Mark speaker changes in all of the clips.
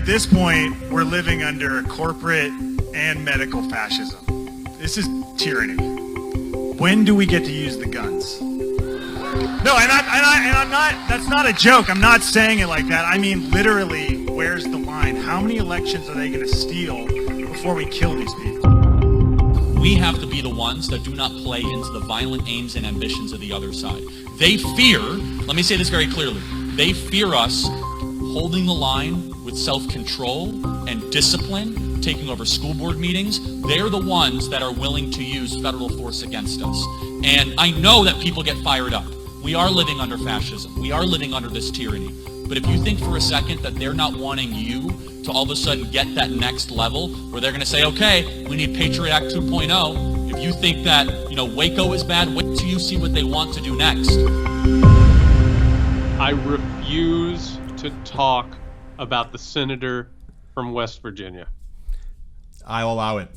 Speaker 1: this point, we're living under corporate and medical fascism. This is tyranny. When do we get to use the guns? No, and I'm not, that's not a joke. I'm not saying it like that. I mean, literally, where's the line? How many elections are they going to steal before we kill these people?
Speaker 2: We have to be the ones that do not play into the violent aims and ambitions of the other side. They fear, let me say this very clearly, they fear us holding the line with self-control and discipline, taking over school board meetings. They're the ones that are willing to use federal force against us. And I know that people get fired up. We are living under fascism. We are living under this tyranny. But if you think for a second that they're not wanting you to all of a sudden get that next level where they're going to say, okay, we need Patriot Act 2.0. If you think that, Waco is bad, wait till you see what they want to do next.
Speaker 3: I refuse to talk about the senator from West Virginia.
Speaker 4: I'll allow it.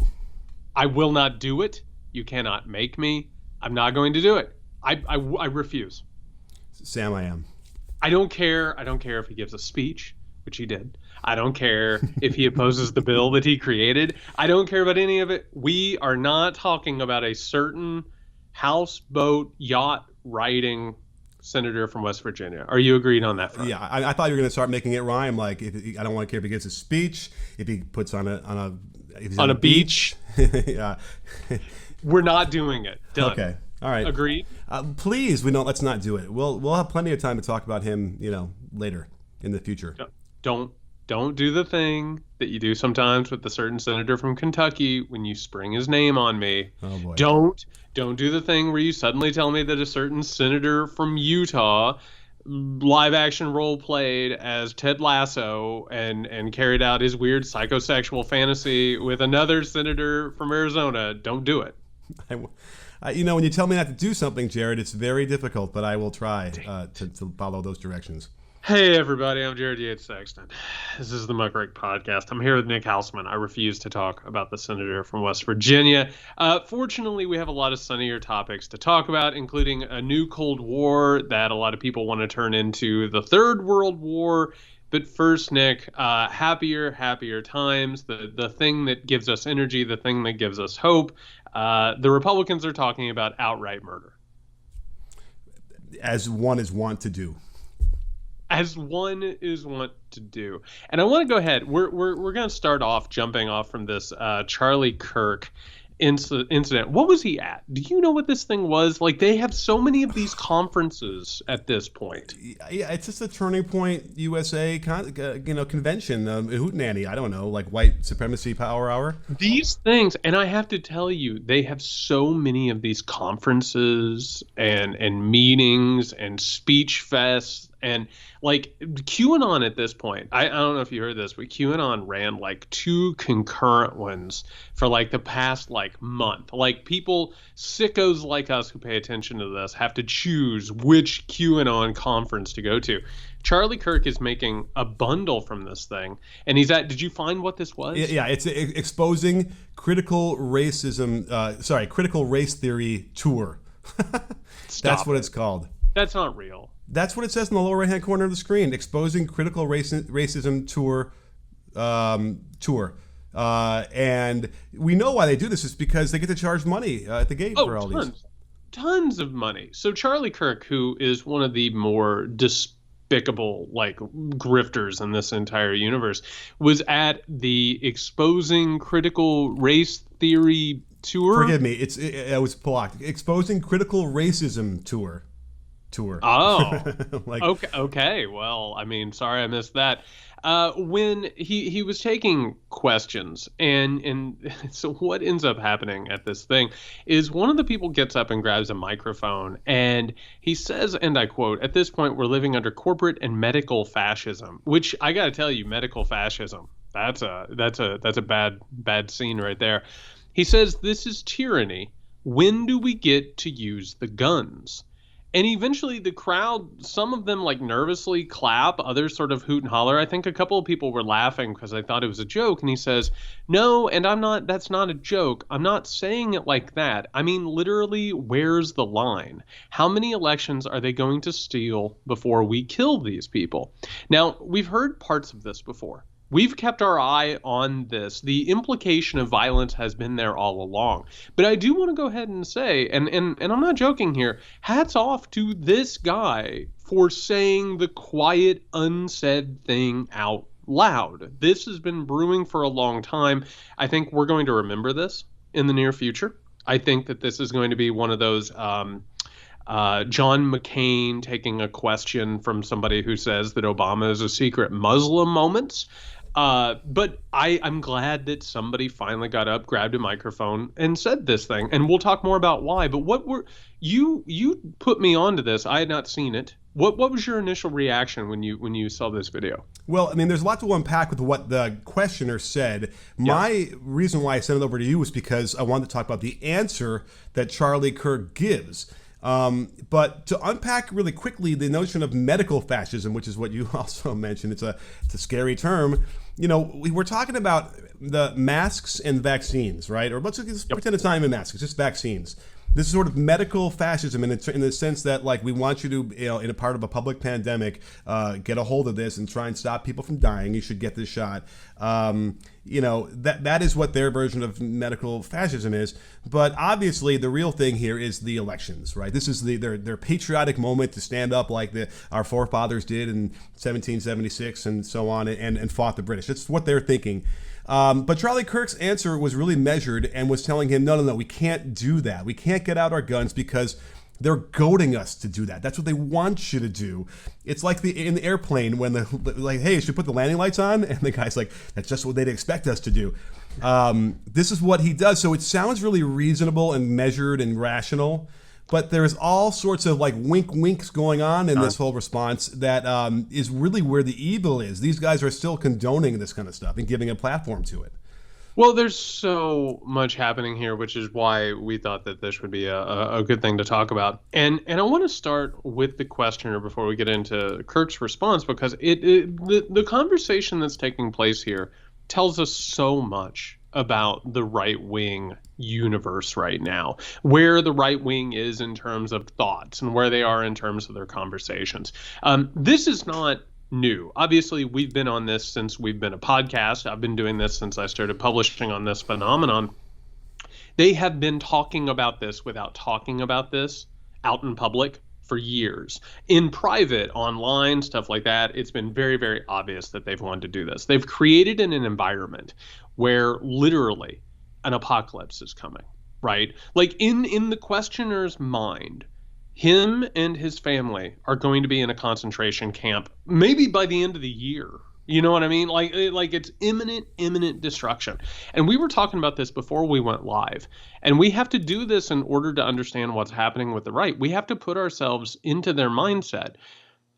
Speaker 3: I will not do it. You cannot make me. I'm not going to do it. I refuse.
Speaker 4: Sam, I am.
Speaker 3: I don't care. I don't care if he gives a speech, which he did. I don't care if he opposes the bill that he created. I don't care about any of it. We are not talking about a certain houseboat yacht riding senator from West Virginia. Are you agreed on that front?
Speaker 4: Yeah, I thought you were going to start making it rhyme. Like, I don't want to care if he gives a speech, if he puts on a
Speaker 3: beach.
Speaker 4: Yeah.
Speaker 3: We're not doing it. Done.
Speaker 4: Okay. All right.
Speaker 3: Agreed?
Speaker 4: Please, let's not do it. We'll have plenty of time to talk about him, later in the future.
Speaker 3: Don't do the thing that you do sometimes with the certain senator from Kentucky when you spring his name on me.
Speaker 4: Oh boy.
Speaker 3: Don't do the thing where you suddenly tell me that a certain senator from Utah live action role played as Ted Lasso and carried out his weird psychosexual fantasy with another senator from Arizona. Don't do it.
Speaker 4: When you tell me not to do something, Jared, it's very difficult, but I will try to follow those directions.
Speaker 3: Hey, everybody. I'm Jared Yates, Sexton. This is the Muckrake Podcast. I'm here with Nick Hauselman. I refuse to talk about the senator from West Virginia. Fortunately, we have a lot of sunnier topics to talk about, including a new Cold War that a lot of people want to turn into the Third World War. But first, Nick, happier times, the thing that gives us energy, the thing that gives us hope. The Republicans are talking about outright murder.
Speaker 4: As one is wont to do.
Speaker 3: As one is wont to do. And I want to go ahead. We're going to start off jumping off from this Charlie Kirk incident. What was he at? Do you know what this thing was? Like, they have so many of these conferences at this point.
Speaker 4: Yeah, it's just a Turning Point USA convention, hootenanny. I don't know, like white supremacy power hour.
Speaker 3: These things, and I have to tell you, they have so many of these conferences and meetings and speech fests. And like QAnon at this point, I don't know if you heard this, but QAnon ran like 2 concurrent ones for like the past month. Like people, sickos like us who pay attention to this, have to choose which QAnon conference to go to. Charlie Kirk is making a bundle from this thing, and he's at. Did you find what this was?
Speaker 4: Yeah, it's exposing critical racism. Critical race theory tour. That's what it's called.
Speaker 3: That's not real.
Speaker 4: That's what it says in the lower right-hand corner of the screen. Exposing critical racism tour. And we know why they do this. It's because they get to charge money at the gate for all these.
Speaker 3: Tons of money. So Charlie Kirk, who is one of the more despicable grifters in this entire universe, was at the Exposing Critical Race Theory tour.
Speaker 4: Forgive me. It was Polak. Exposing Critical Racism tour.
Speaker 3: Oh, okay. Well, I mean, sorry I missed that. When he was taking questions, and so what ends up happening at this thing is one of the people gets up and grabs a microphone, and he says, and I quote, "At this point, we're living under corporate and medical fascism," which I got to tell you, medical fascism, that's a bad scene right there. He says, "This is tyranny. When do we get to use the guns?" And eventually the crowd, some of them nervously clap, others sort of hoot and holler. I think a couple of people were laughing because they thought it was a joke. And he says, "No, and that's not a joke. I'm not saying it like that. I mean, literally, where's the line? How many elections are they going to steal before we kill these people?" Now, we've heard parts of this before. We've kept our eye on this. The implication of violence has been there all along. But I do want to go ahead and say, and I'm not joking here, hats off to this guy for saying the quiet, unsaid thing out loud. This has been brewing for a long time. I think we're going to remember this in the near future. I think that this is going to be one of those John McCain taking a question from somebody who says that Obama is a secret Muslim moments. But I'm glad that somebody finally got up, grabbed a microphone, and said this thing. And we'll talk more about why. But what were you put me onto this? I had not seen it. What was your initial reaction when you saw this video?
Speaker 4: Well, I mean, there's a lot to unpack with what the questioner said. My reason why I sent it over to you was because I wanted to talk about the answer that Charlie Kirk gives. But to unpack really quickly the notion of medical fascism, which is what you also mentioned, it's a scary term. You know, we're talking about the masks and vaccines, right? Or let's pretend it's not even masks, it's just vaccines. This is sort of medical fascism in the sense that, like, we want you to, you know, in a part of a public pandemic, get a hold of this and try and stop people from dying. You should get this shot. You know, that is what their version of medical fascism is. But obviously, the real thing here is the elections, right? This is their patriotic moment to stand up like our forefathers did in 1776 and so on, and fought the British. That's what they're thinking. But Charlie Kirk's answer was really measured and was telling him, no, we can't do that. We can't get out our guns because they're goading us to do that. That's what they want you to do. It's like in the airplane when like, hey, should we put the landing lights on? And the guy's like, that's just what they'd expect us to do. This is what he does. So it sounds really reasonable and measured and rational. But there's all sorts of like winks going on in this whole response that is really where the evil is. These guys are still condoning this kind of stuff and giving a platform to it.
Speaker 3: Well, there's so much happening here, which is why we thought that this would be a good thing to talk about. And I want to start with the questioner before we get into Kirk's response, because the conversation that's taking place here tells us so much about the right-wing universe right now, where the right wing is in terms of thoughts and where they are in terms of their conversations. This is not new. Obviously, we've been on this since we've been a podcast. I've been doing this since I started publishing on this phenomenon. They have been talking about this without talking about this out in public for years. In private, online, stuff like that, it's been very, very obvious that they've wanted to do this. They've created an environment where literally an apocalypse is coming, right? Like in the questioner's mind, him and his family are going to be in a concentration camp maybe by the end of the year. You know what I mean? Like it's imminent destruction. And we were talking about this before we went live. And we have to do this in order to understand what's happening with the right. We have to put ourselves into their mindset.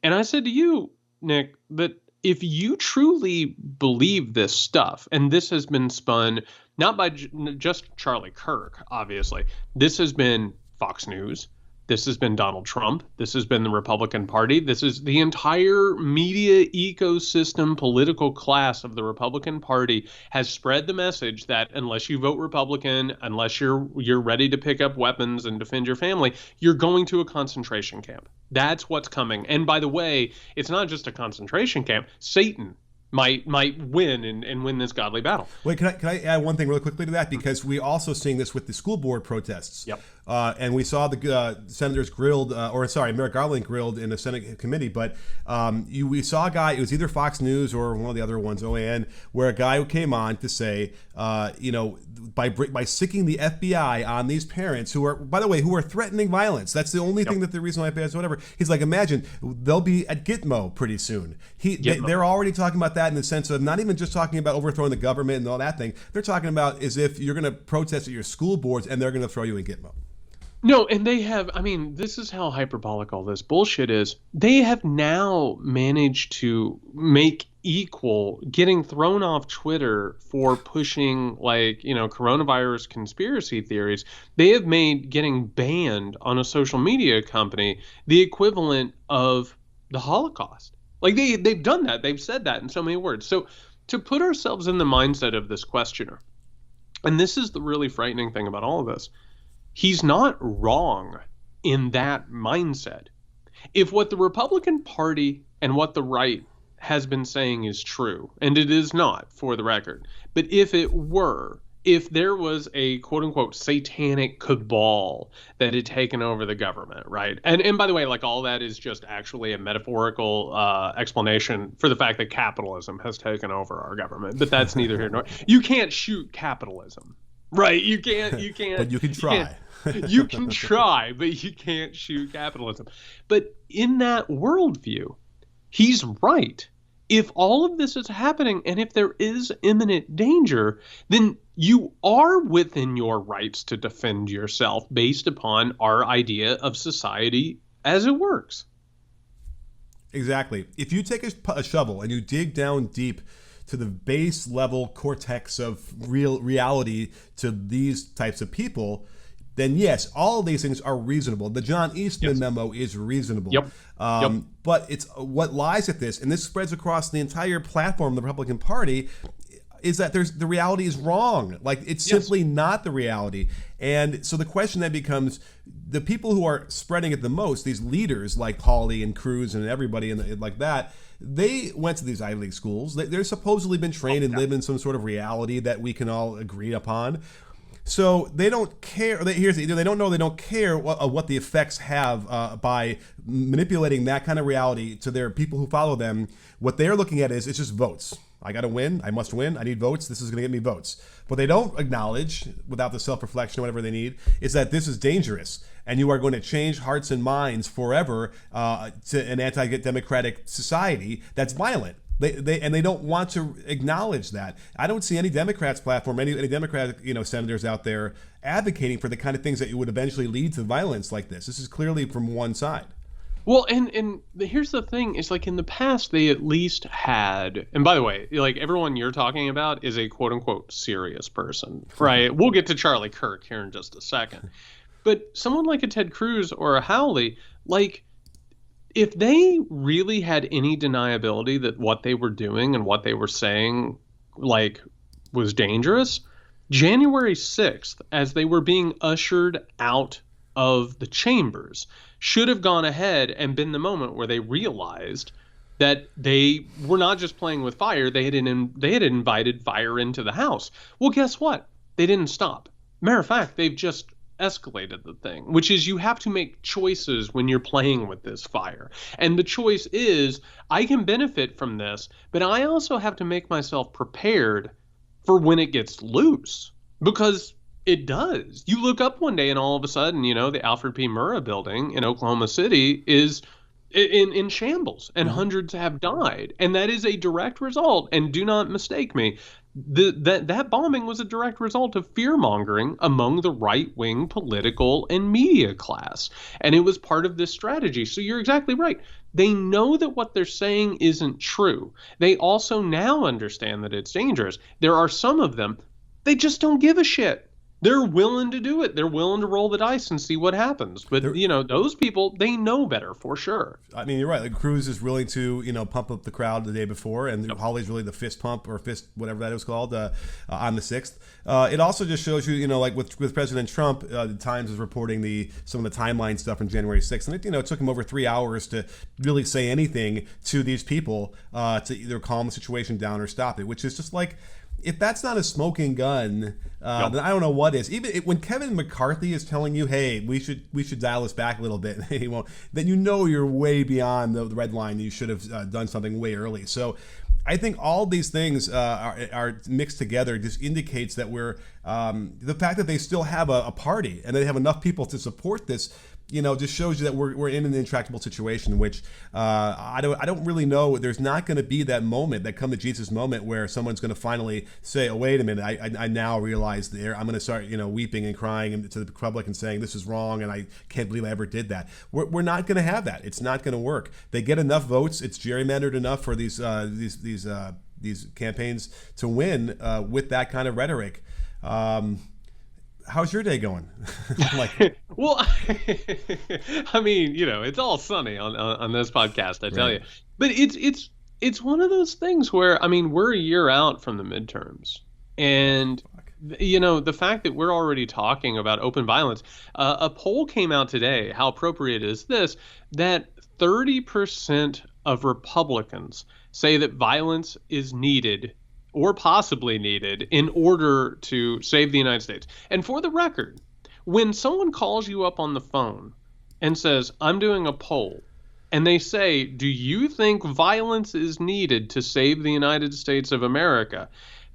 Speaker 3: And I said to you, Nick, that if you truly believe this stuff, and this has been spun not by just Charlie Kirk, obviously, this has been Fox News. This has been Donald Trump. This has been the Republican Party. This is the entire media ecosystem, political class of the Republican Party has spread the message that unless you vote Republican, unless you're ready to pick up weapons and defend your family, you're going to a concentration camp. That's what's coming. And by the way, it's not just a concentration camp. Satan might win and win this godly battle.
Speaker 4: Wait, can I add one thing really quickly to that? Because we also seeing this with the school board protests.
Speaker 3: Yep.
Speaker 4: And we saw the senators grilled, Merrick Garland grilled in a Senate committee. But we saw a guy, it was either Fox News or one of the other ones, OAN, where a guy came on to say, by sicking the FBI on these parents who are, by the way, who are threatening violence. That's the only thing that the reason why FBI is whatever. He's like, imagine they'll be at Gitmo pretty soon. They're already talking about that in the sense of not even just talking about overthrowing the government and all that thing. They're talking about as if you're going to protest at your school boards and they're going to throw you in Gitmo.
Speaker 3: No, and they have, I mean, this is how hyperbolic all this bullshit is. They have now managed to make equal getting thrown off Twitter for pushing, coronavirus conspiracy theories. They have made getting banned on a social media company the equivalent of the Holocaust. Like they've done that. They've said that in so many words. So to put ourselves in the mindset of this questioner, and this is the really frightening thing about all of this, he's not wrong in that mindset. If what the Republican Party and what the right has been saying is true, and it is not, for the record, but if there was a quote unquote satanic cabal that had taken over the government, right? And by the way, like, all that is just actually a metaphorical explanation for the fact that capitalism has taken over our government. But that's neither here nor. You can't shoot capitalism, right? You can't.
Speaker 4: But you can try.
Speaker 3: You can try, but you can't shoot capitalism. But in that worldview, he's right. If all of this is happening, and if there is imminent danger, then you are within your rights to defend yourself based upon our idea of society as it works.
Speaker 4: Exactly. If you take a shovel and you dig down deep to the base level cortex of reality to these types of people, then yes, all of these things are reasonable. The John Eastman memo is reasonable.
Speaker 3: Yep.
Speaker 4: But it's what lies at this, and this spreads across the entire platform of the Republican Party, is that the reality is wrong. Like, it's simply not the reality. And so the question then becomes, the people who are spreading it the most, these leaders like Hawley and Cruz and everybody like that, they went to these Ivy League schools. They're supposedly been trained and live in some sort of reality that we can all agree upon. So they don't care. They don't care what the effects have by manipulating that kind of reality to their people who follow them. What they're looking at is, it's just votes. I got to win. I must win. I need votes. This is going to get me votes. What they don't acknowledge, without the self-reflection or whatever they need, is that this is dangerous, and you are going to change hearts and minds forever to an anti-democratic society that's violent. They don't want to acknowledge that. I don't see any Democrats platform, any Democratic senators out there advocating for the kind of things that would eventually lead to violence like this. This is clearly from one side.
Speaker 3: Well, and here's the thing: is, like, in the past they at least had, and by the way, like, everyone you're talking about is a quote unquote serious person, right? We'll get to Charlie Kirk here in just a second, but someone like a Ted Cruz or a Hawley, like, if they really had any deniability that what they were doing and what they were saying, like, was dangerous, January 6th, as they were being ushered out of the chambers, should have gone ahead and been the moment where they realized that they were not just playing with fire, they had invited fire into the house. Well, guess what? They didn't stop. Matter of fact, they've just escalated the thing, which is, you have to make choices when you're playing with this fire. And the choice is, I can benefit from this, but I also have to make myself prepared for when it gets loose, because it does. You look up one day and all of a sudden, the Alfred P. Murrah building in Oklahoma City is in shambles, and hundreds have died. And that is a direct result, and do not mistake me, that bombing was a direct result of fear-mongering among the right-wing political and media class. And it was part of this strategy. So you're exactly right. They know that what they're saying isn't true. They also now understand that it's dangerous. There are some of them, they just don't give a shit. They're willing to do it. They're willing to roll the dice and see what happens. But, those people, they know better for sure.
Speaker 4: I mean, you're right. Like, Cruz is willing to, pump up the crowd the day before, and Hawley's really the fist pump, or fist, whatever that was called, on the 6th. It also just shows you, like with President Trump, the Times is reporting some of the timeline stuff from January 6th. And it took him over 3 hours to really say anything to these people to either calm the situation down or stop it, which is just like, if that's not a smoking gun, then I don't know what is. Even when Kevin McCarthy is telling you, "Hey, we should dial this back a little bit," he won't. Then you're way beyond the red line. You should have done something way early. So, I think all these things are mixed together. Just indicates that the fact that they still have a party and they have enough people to support this. Just shows you that we're in an intractable situation, which I don't really know. There's not going to be that moment, that come to Jesus moment, where someone's going to finally say, "Oh, wait a minute, I now realize I'm going to start, weeping and crying to the public and saying this is wrong, and I can't believe I ever did that." We're not going to have that. It's not going to work. They get enough votes. It's gerrymandered enough for these campaigns to win with that kind of rhetoric. How's your day going?
Speaker 3: Well, I mean, it's all sunny on this podcast, I tell you. But it's one of those things where, I mean, we're a year out from the midterms, and the fact that we're already talking about open violence. A poll came out today. How appropriate is this? That 30% of Republicans say that violence is needed or possibly needed in order to save the United States. And for the record, when someone calls you up on the phone and says, I'm doing a poll, and they say, do you think violence is needed to save the United States of America?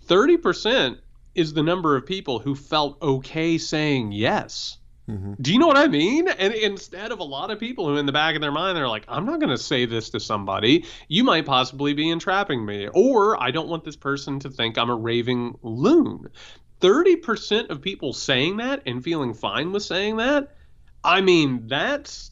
Speaker 3: 30% is the number of people who felt okay saying yes. Mm-hmm. Do you know what I mean? And instead of a lot of people who in the back of their mind, they're like, I'm not going to say this to somebody. You might possibly be entrapping me. Or I don't want this person to think I'm a raving loon. 30% of people saying that and feeling fine with saying that, I mean, that's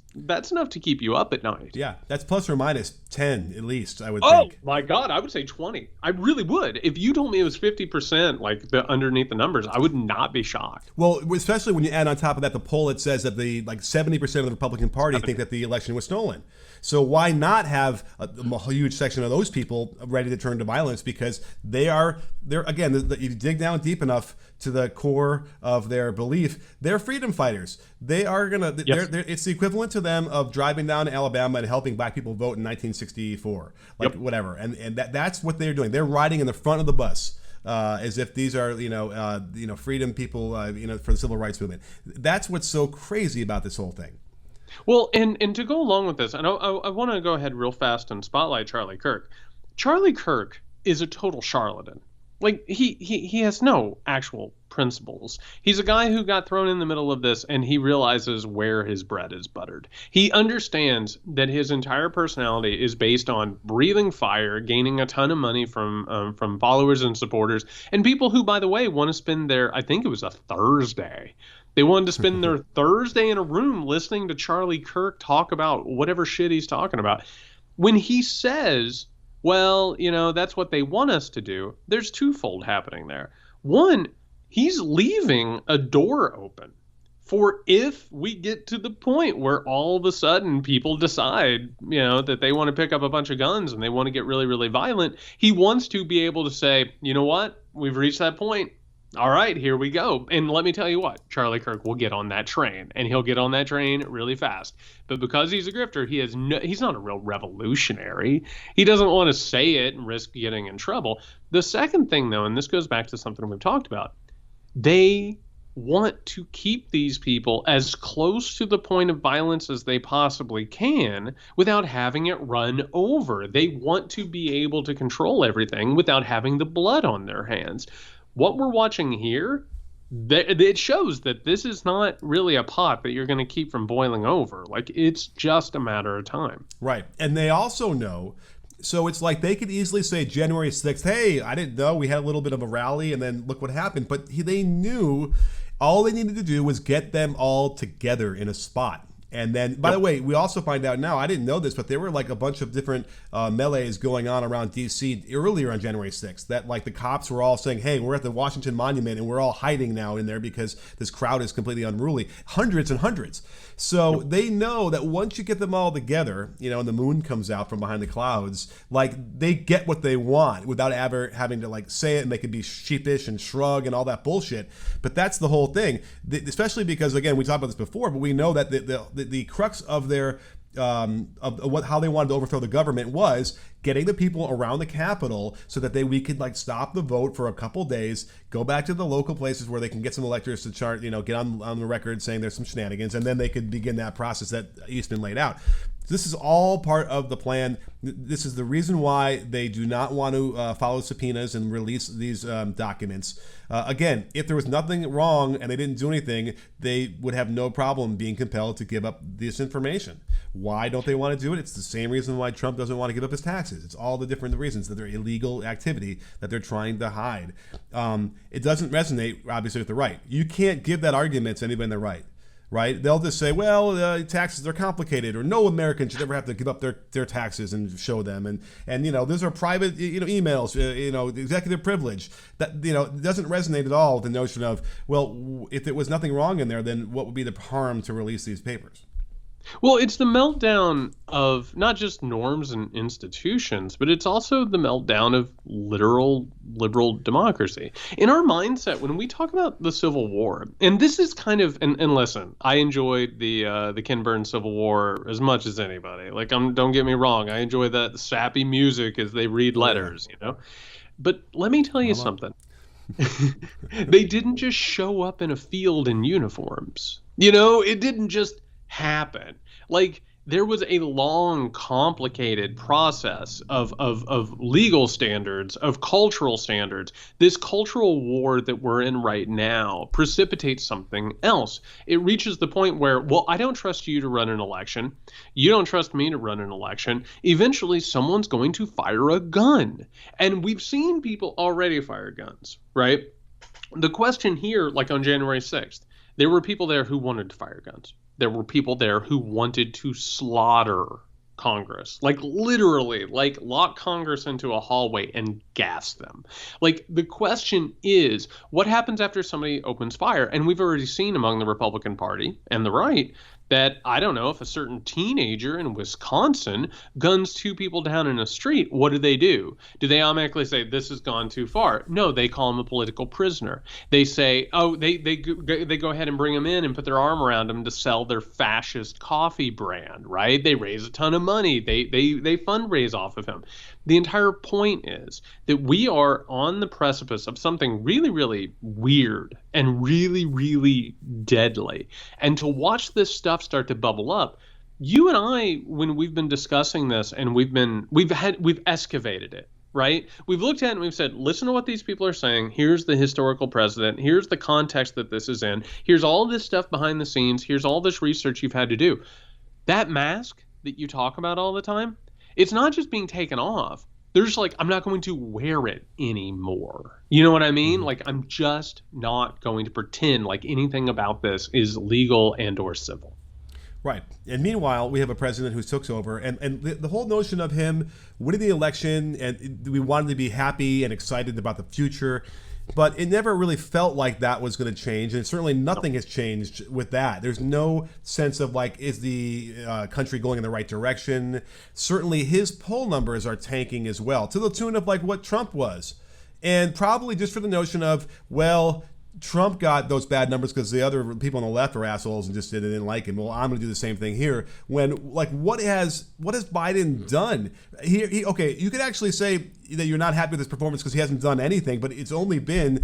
Speaker 3: enough to keep you up at night.
Speaker 4: Yeah, that's plus or minus 10 at least, I would
Speaker 3: Oh,
Speaker 4: think.
Speaker 3: my God, I would say 20. I really would. If you told me it was 50%, like underneath the numbers, I would not be shocked.
Speaker 4: Well, especially when you add on top of that the poll that says that 70% of the Republican Party think that the election was stolen. So why not have a huge section of those people ready to turn to violence? Because they're again, you dig down deep enough to the core of their belief, they're freedom fighters. They are gonna. Yes. It's the equivalent to them of driving down to Alabama and helping black people vote in 1964, whatever. And that's what they're doing. They're riding in the front of the bus. As if these are, freedom people, for the civil rights movement. That's what's so crazy about this whole thing.
Speaker 3: Well, and to go along with this, I want to go ahead real fast and spotlight Charlie Kirk. Charlie Kirk is a total charlatan. Like, he has no actual principles. He's a guy who got thrown in the middle of this, and he realizes where his bread is buttered. He understands that his entire personality is based on breathing fire, gaining a ton of money from followers and supporters, and people who, by the way, want to spend I think it was a Thursday. They wanted to spend their Thursday in a room listening to Charlie Kirk talk about whatever shit he's talking about. When he says, well, that's what they want us to do, there's twofold happening there. One, he's leaving a door open for if we get to the point where all of a sudden people decide, that they want to pick up a bunch of guns and they want to get really, really violent. He wants to be able to say, you know what, we've reached that point. All right, here we go. And let me tell you what, Charlie Kirk will get on that train, and he'll get on that train really fast. But because he's a grifter, he's not a real revolutionary. He doesn't want to say it and risk getting in trouble. The second thing, though, and this goes back to something we've talked about, they want to keep these people as close to the point of violence as they possibly can without having it run over. They want to be able to control everything without having the blood on their hands. What we're watching here, it shows that this is not really a pot that you're going to keep from boiling over. Like, it's just a matter of time.
Speaker 4: Right. And they also know, so it's like they could easily say January 6th, hey, I didn't know, we had a little bit of a rally, and then look what happened. But they knew all they needed to do was get them all together in a spot. And then, by the way, we also find out now, I didn't know this, but there were like a bunch of different melees going on around D.C. earlier on January 6th that like the cops were all saying, hey, we're at the Washington Monument and we're all hiding now in there because this crowd is completely unruly. Hundreds and hundreds. So they know that once you get them all together, and the moon comes out from behind the clouds, like they get what they want without ever having to like say it, and they could be sheepish and shrug and all that bullshit. But that's the whole thing, especially because, again, we talked about this before, but we know that the crux of their how they wanted to overthrow the government was getting the people around the Capitol so that we could like stop the vote for a couple days, go back to the local places where they can get some electors to chart, get on the record saying there's some shenanigans, and then they could begin that process that Eastman laid out. This is all part of the plan. This is the reason why they do not want to follow subpoenas and release these documents. Again, if there was nothing wrong and they didn't do anything, they would have no problem being compelled to give up this information. Why don't they want to do it? It's the same reason why Trump doesn't want to give up his taxes. It's all the different reasons that they're illegal activity that they're trying to hide. It doesn't resonate, obviously, with the right. You can't give that argument to anybody on the right. Right? They'll just say, well, taxes are complicated, or no American should ever have to give up their taxes and show them. And those are private, emails, executive privilege. That, it doesn't resonate at all with the notion of, well, if there was nothing wrong in there, then what would be the harm to release these papers?
Speaker 3: Well, it's the meltdown of not just norms and institutions, but it's also the meltdown of literal liberal democracy. In our mindset, when we talk about the Civil War, and this is kind of, and listen, I enjoyed the Ken Burns Civil War as much as anybody. Like, don't get me wrong, I enjoy that sappy music as they read letters, you know. But let me tell you something. They didn't just show up in a field in uniforms. You know, it didn't just happen. Like, there was a long, complicated process of legal standards, of cultural standards. This cultural war that we're in right now precipitates something else. It reaches the point where, well, I don't trust you to run an election. You don't trust me to run an election. Eventually, someone's going to fire a gun. And we've seen people already fire guns, right? The question here, like on January 6th, there were people there who wanted to fire guns. There were people there who wanted to slaughter Congress, like literally, like lock Congress into a hallway and gas them. Like, the question is, what happens after somebody opens fire? And we've already seen among the Republican Party and the right that, I don't know, if a certain teenager in Wisconsin guns two people down in a street, what do? Do they automatically say, this has gone too far? No, they call him a political prisoner. They say, oh, they go ahead and bring him in and put their arm around him to sell their fascist coffee brand, right? They raise a ton of money. They fundraise off of him. The entire point is that we are on the precipice of something really, really weird and really, really deadly. And to watch this stuff start to bubble up, you and I, when we've been discussing this and we've excavated it, right? We've looked at it and we've said, listen to what these people are saying. Here's the historical precedent. Here's the context that this is in. Here's all this stuff behind the scenes. Here's all this research you've had to do. That mask that you talk about all the time, it's not just being taken off. They're just like, I'm not going to wear it anymore. You know what I mean? Like, I'm just not going to pretend like anything about this is legal and or civil.
Speaker 4: Right. And meanwhile, we have a president who took over, and the whole notion of him winning the election, and we wanted to be happy and excited about the future, but it never really felt like that was going to change, and certainly nothing has changed with that. There's no sense of, like, is the country going in the right direction? Certainly his poll numbers are tanking as well, to the tune of, like, what Trump was. And probably just for the notion of, well, Trump got those bad numbers because the other people on the left are assholes and just didn't like him. Well, I'm going to do the same thing here. When, like, what has Biden done? Okay, you could actually say that you're not happy with his performance because he hasn't done anything, but it's only been,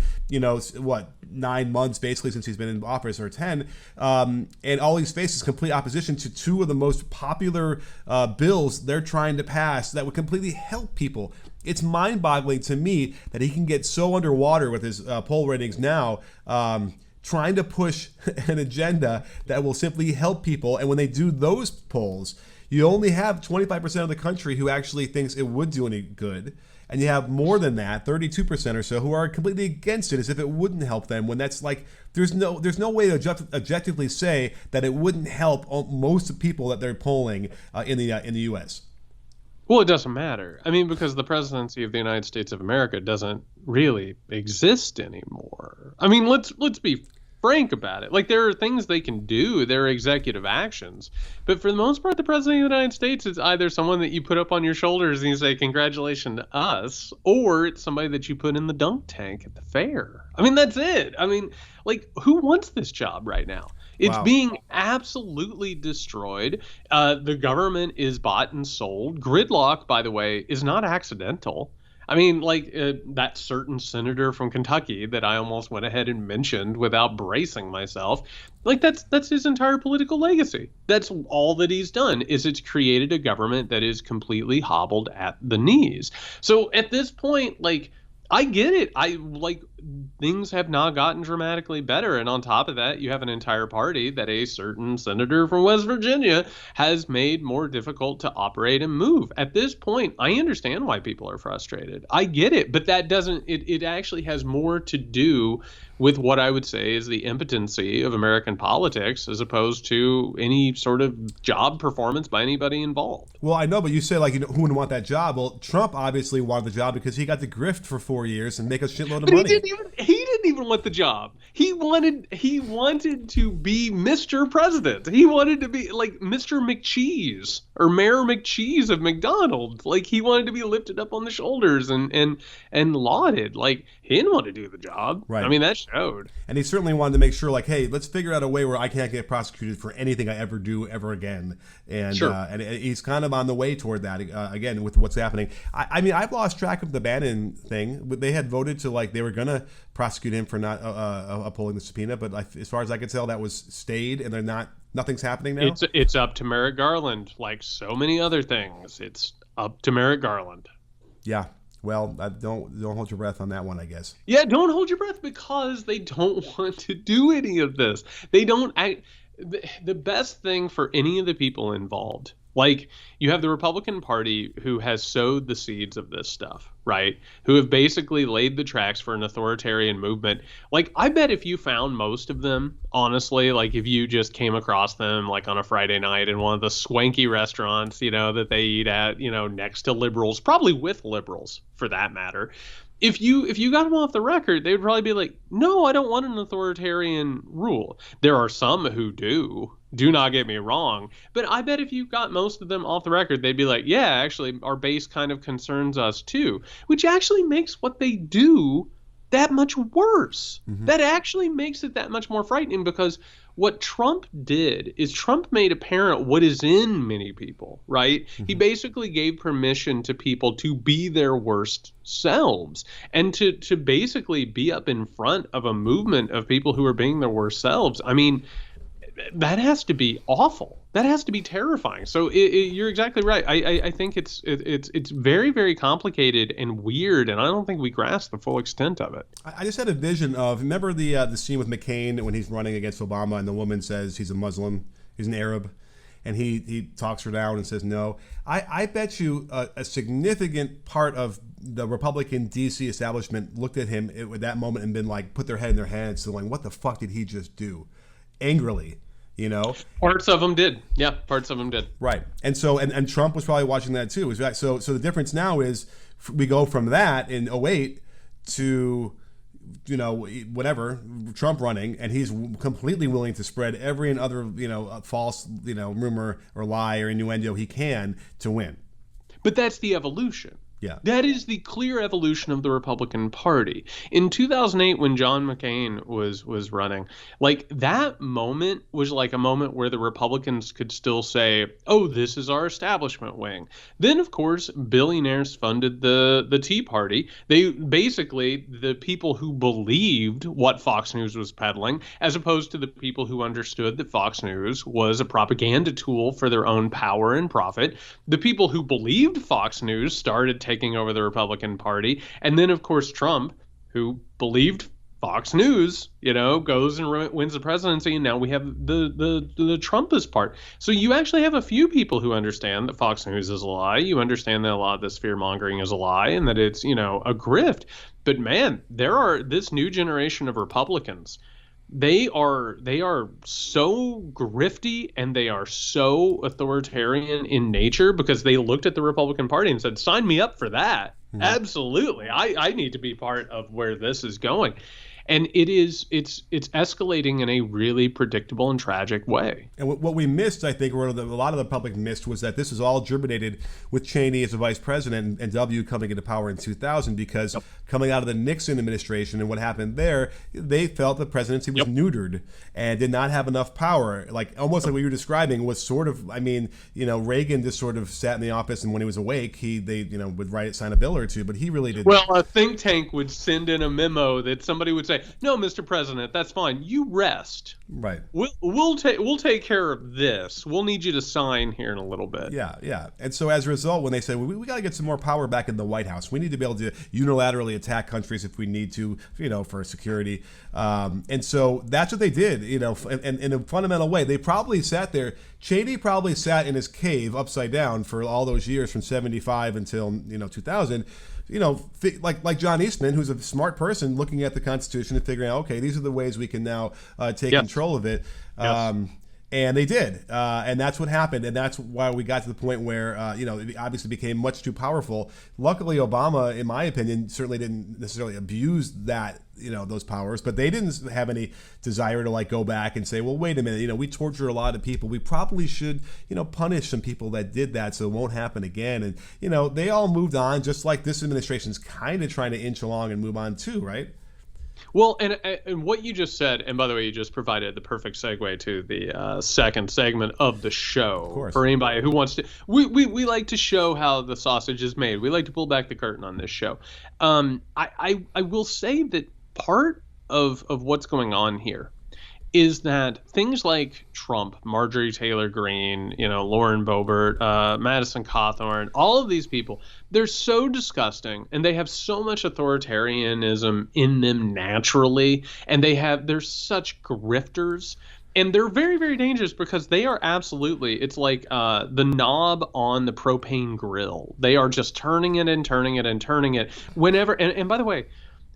Speaker 4: 9 months basically since he's been in office, or 10, and all he's faced is complete opposition to two of the most popular bills they're trying to pass that would completely help people. It's mind-boggling to me that he can get so underwater with his poll ratings now, trying to push an agenda that will simply help people. And when they do those polls, you only have 25% of the country who actually thinks it would do any good. And you have more than that, 32% or so, who are completely against it, as if it wouldn't help them. When that's like, there's no way to objectively say that it wouldn't help most of the people that they're polling in the U.S.
Speaker 3: Well, it doesn't matter. I mean, because the presidency of the United States of America doesn't really exist anymore. I mean, let's be frank about it. Like, there are things they can do. There are executive actions. But for the most part, the president of the United States is either someone that you put up on your shoulders and you say, congratulations to us, or it's somebody that you put in the dunk tank at the fair. I mean, that's it. I mean, like, who wants this job right now? It's being absolutely destroyed. The government is bought and sold. Gridlock, by the way, is not accidental. I mean, like that certain senator from Kentucky that I almost went ahead and mentioned without bracing myself. Like, that's his entire political legacy. That's all that he's done, is it's created a government that is completely hobbled at the knees. So at this point, like, I get it. Things have not gotten dramatically better. And on top of that, you have an entire party that a certain senator from West Virginia has made more difficult to operate and move. At this point, I understand why people are frustrated. I get it. But that doesn't, it actually has more to do with what I would say is the impotency of American politics as opposed to any sort of job performance by anybody involved.
Speaker 4: Well, I know, but you say, like, who wouldn't want that job? Well, Trump obviously wanted the job because he got the grift for 4 years and make a shitload of money.
Speaker 3: He didn't even want the job. He wanted to be Mr. President. He wanted to be like Mr. McCheese or Mayor McCheese of McDonald's. Like, he wanted to be lifted up on the shoulders and lauded. Like, he didn't want to do the job.
Speaker 4: Right.
Speaker 3: I mean, that showed.
Speaker 4: And he certainly wanted to make sure, like, hey, let's figure out a way where I can't get prosecuted for anything I ever do ever again. And
Speaker 3: Sure.
Speaker 4: And he's kind of on the way toward that again with what's happening. I mean, I've lost track of the Bannon thing. They had voted to, like, they were going to prosecute him for not upholding the subpoena, but as far as I could tell, that was stayed, and they're not. Nothing's happening now.
Speaker 3: It's up to Merrick Garland, like so many other things. It's up to Merrick Garland.
Speaker 4: Yeah. Well, don't hold your breath on that one, I guess.
Speaker 3: Yeah, don't hold your breath because they don't want to do any of this. They don't act. The best thing for any of the people involved, like, you have the Republican Party who has sowed the seeds of this stuff, right? Who have basically laid the tracks for an authoritarian movement. Like, I bet if you found most of them, honestly, like if you just came across them like on a Friday night in one of the swanky restaurants, that they eat at, next to liberals, probably with liberals for that matter. If you got them off the record, they would probably be like, no, I don't want an authoritarian rule. There are some who do not get me wrong. But I bet if you got most of them off the record, they'd be like, yeah, actually, our base kind of concerns us too, which actually makes what they do that much worse. Mm-hmm. That actually makes it that much more frightening, because what Trump did is Trump made apparent what is in many people, right? Mm-hmm. He basically gave permission to people to be their worst selves and to basically be up in front of a movement of people who are being their worst selves. I mean, that has to be awful. That has to be terrifying. So you're exactly right. I think it's very, very complicated and weird, and I don't think we grasp the full extent of it.
Speaker 4: I just had a vision of, remember the scene with McCain when he's running against Obama and the woman says he's a Muslim, he's an Arab, and he talks her down and says no. I bet you a significant part of the Republican DC establishment looked at him at that moment and been like, put their head in their hands, going, what the fuck did he just do? Angrily.
Speaker 3: Parts of them did. Yeah, parts of them did.
Speaker 4: Right. And so, and Trump was probably watching that too. So the difference now is we go from that in 2008 to, whatever, Trump running, and he's completely willing to spread every and other, false, rumor or lie or innuendo he can to win.
Speaker 3: But that's the evolution.
Speaker 4: Yeah.
Speaker 3: That is the clear evolution of the Republican Party. In 2008, when John McCain was running, like, that moment was like a moment where the Republicans could still say, oh, this is our establishment wing. Then, of course, billionaires funded the Tea Party. They basically, the people who believed what Fox News was peddling, as opposed to the people who understood that Fox News was a propaganda tool for their own power and profit. The people who believed Fox News started taking over the Republican Party. And then, of course, Trump, who believed Fox News, goes and wins the presidency. And now we have the Trumpist part. So you actually have a few people who understand that Fox News is a lie. You understand that a lot of this fear mongering is a lie and that it's, a grift. But man, there are this new generation of Republicans. They are so grifty and they are so authoritarian in nature because they looked at the Republican Party and said, sign me up for that. Mm-hmm. Absolutely. I need to be part of where this is going. And it's escalating in a really predictable and tragic way.
Speaker 4: And what we missed, I think, or a lot of the public missed, was that this is all germinated with Cheney as a vice president and W coming into power in 2000, because coming out of the Nixon administration and what happened there, they felt the presidency was neutered and did not have enough power. Like, almost like what you were describing was sort of, Reagan just sort of sat in the office, and when he was awake, they would sign a bill or two, but he really didn't.
Speaker 3: Well, a think tank would send in a memo that somebody would say, no, Mr. President, that's fine. You rest.
Speaker 4: Right.
Speaker 3: We'll take care of this. We'll need you to sign here in a little bit.
Speaker 4: Yeah. And so as a result, when they say, we got to get some more power back in the White House, we need to be able to unilaterally attack countries if we need to, for security. And so that's what they did, in a fundamental way. They probably sat there. Cheney probably sat in his cave upside down for all those years from 75 until, 2000. Like John Eastman, who's a smart person looking at the Constitution Constitution and figuring out, okay, these are the ways we can now take
Speaker 3: Yes.
Speaker 4: control of it.
Speaker 3: Yes.
Speaker 4: And they did, and that's what happened, and that's why we got to the point where it obviously became much too powerful. Luckily, Obama, in my opinion, certainly didn't necessarily abuse that, those powers, but they didn't have any desire to like go back and say, well, wait a minute, we torture a lot of people. We probably should, punish some people that did that so it won't happen again. And they all moved on, just like this administration's kind of trying to inch along and move on too, right?
Speaker 3: Well, and what you just said, and by the way, you just provided the perfect segue to the second segment of the show.
Speaker 4: Of course.
Speaker 3: For anybody who wants to, we like to show how the sausage is made. We like to pull back the curtain on this show. I will say that part of what's going on here is that things like Trump, Marjorie Taylor Greene, Lauren Boebert, Madison Cawthorn, all of these people, they're so disgusting and they have so much authoritarianism in them naturally, and they're such grifters. And they're very, very dangerous because they are absolutely, it's like the knob on the propane grill. They are just turning it and turning it and turning it whenever. And by the way,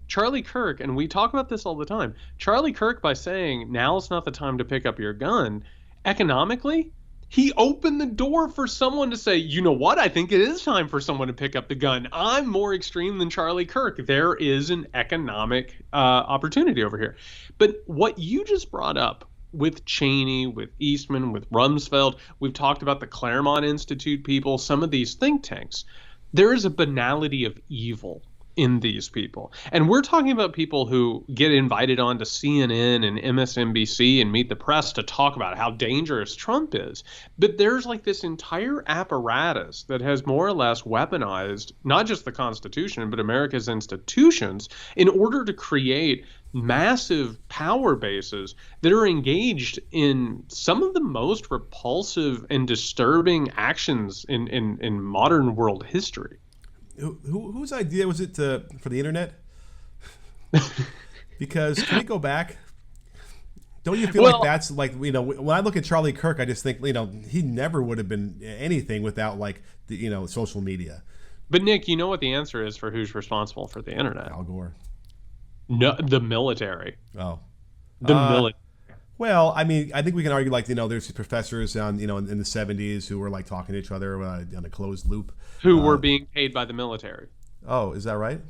Speaker 3: Charlie Kirk, and we talk about this all the time, Charlie Kirk, by saying now's not the time to pick up your gun, economically, he opened the door for someone to say, you know what, I think it is time for someone to pick up the gun. I'm more extreme than Charlie Kirk. There is an economic opportunity over here. But what you just brought up with Cheney, with Eastman, with Rumsfeld, we've talked about the Claremont Institute people, some of these think tanks, there is a banality of evil in these people. And we're talking about people who get invited on to CNN and MSNBC and Meet the Press to talk about how dangerous Trump is. But there's like this entire apparatus that has more or less weaponized not just the Constitution, but America's institutions in order to create massive power bases that are engaged in some of the most repulsive and disturbing actions in modern world history.
Speaker 4: Whose idea was it for the internet? Because can we go back? Don't you feel like that's like, when I look at Charlie Kirk, I just think, he never would have been anything without like the, social media.
Speaker 3: But Nick, you know what the answer is for who's responsible for the internet?
Speaker 4: Al Gore.
Speaker 3: No, the military.
Speaker 4: Oh.
Speaker 3: The military.
Speaker 4: Well, I mean, I think we can argue like, there's these professors in the 70s who were like talking to each other on a closed loop.
Speaker 3: Who were being paid by the military.
Speaker 4: Oh, is that right?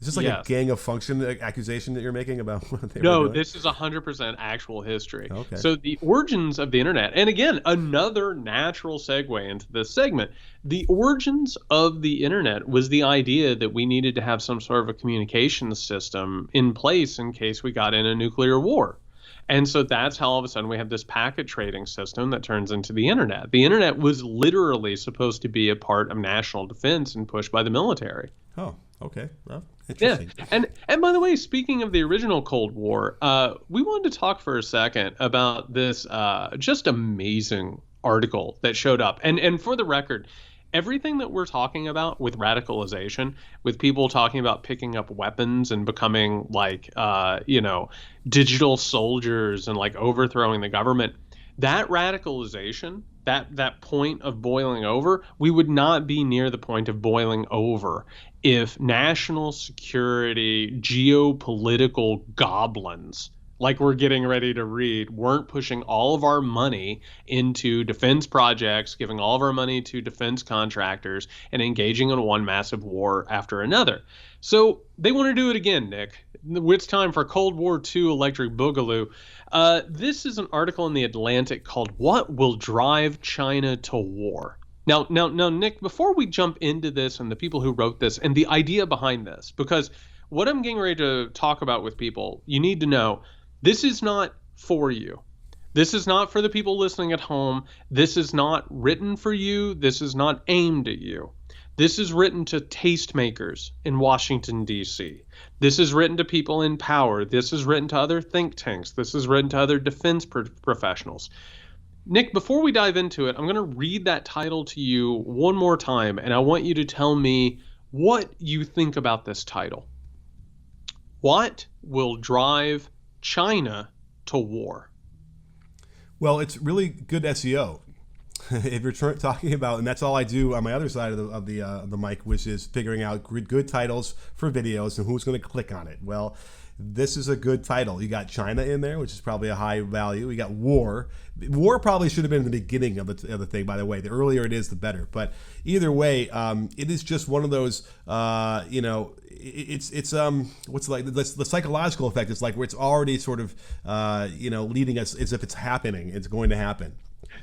Speaker 4: Is this like
Speaker 3: Yes.
Speaker 4: a gang of function accusation that you're making about what they were
Speaker 3: No,
Speaker 4: doing?
Speaker 3: this is 100% actual history.
Speaker 4: Okay.
Speaker 3: So the origins of the internet, and again, another natural segue into this segment, the origins of the internet was the idea that we needed to have some sort of a communication system in place in case we got in a nuclear war. And so that's how all of a sudden we have this packet trading system that turns into the internet. The internet was literally supposed to be a part of national defense and pushed by the military.
Speaker 4: Oh, okay. Well,
Speaker 3: Yeah,
Speaker 4: interesting.
Speaker 3: and by the way, speaking of the original Cold War, we wanted to talk for a second about this just amazing article that showed up. And for the record, everything that we're talking about with radicalization, with people talking about picking up weapons and becoming like, digital soldiers and like overthrowing the government, that radicalization, that point of boiling over, we would not be near the point of boiling over if national security, geopolitical goblins, like we're getting ready to read, weren't pushing all of our money into defense projects, giving all of our money to defense contractors, and engaging in one massive war after another. So they want to do it again, Nick. It's time for Cold War II Electric Boogaloo. This is an article in The Atlantic called "What Will Drive China to War?" Now, Nick, before we jump into this and the people who wrote this and the idea behind this, because what I'm getting ready to talk about with people, you need to know, this is not for you. This is not for the people listening at home. This is not written for you. This is not aimed at you. This is written to tastemakers in Washington, D.C. This is written to people in power. This is written to other think tanks. This is written to other defense professionals. Nick, before we dive into it, I'm going to read that title to you one more time, and I want you to tell me what you think about this title. What will drive China to war?
Speaker 4: Well, it's really good SEO. If you're talking about, and that's all I do on my other side of the mic, which is figuring out good titles for videos and who's going to click on it. Well, this is a good title. You got China in there, which is probably a high value. You got war. War probably should have been in the beginning of the thing, by the way. The earlier it is, the better. But either way, it is just one of those, it's what's like the psychological effect is like where it's already sort of, leading us as if it's happening. It's going to happen.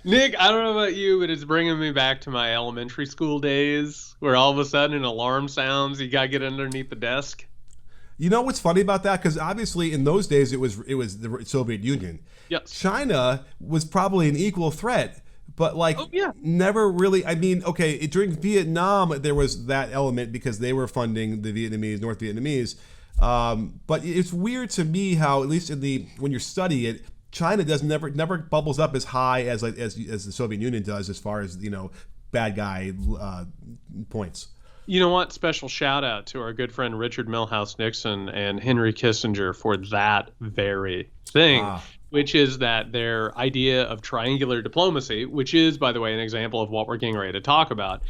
Speaker 3: Nick, I don't know about you, but it's bringing me back to my elementary school days where all of a sudden an alarm sounds, you got to get underneath the desk.
Speaker 4: You know what's funny about that? Because obviously in those days it was the Soviet Union.
Speaker 3: Yes.
Speaker 4: China was probably an equal threat, but never really. I mean, okay, during Vietnam there was that element because they were funding the Vietnamese, North Vietnamese. But it's weird to me how, at least when you study it, China never bubbles up as high as the Soviet Union does as far as bad guy points.
Speaker 3: You know what? Special shout out to our good friend Richard Milhouse Nixon and Henry Kissinger for that very thing, which is that their idea of triangular diplomacy, which is, by the way, an example of what we're getting ready to talk about,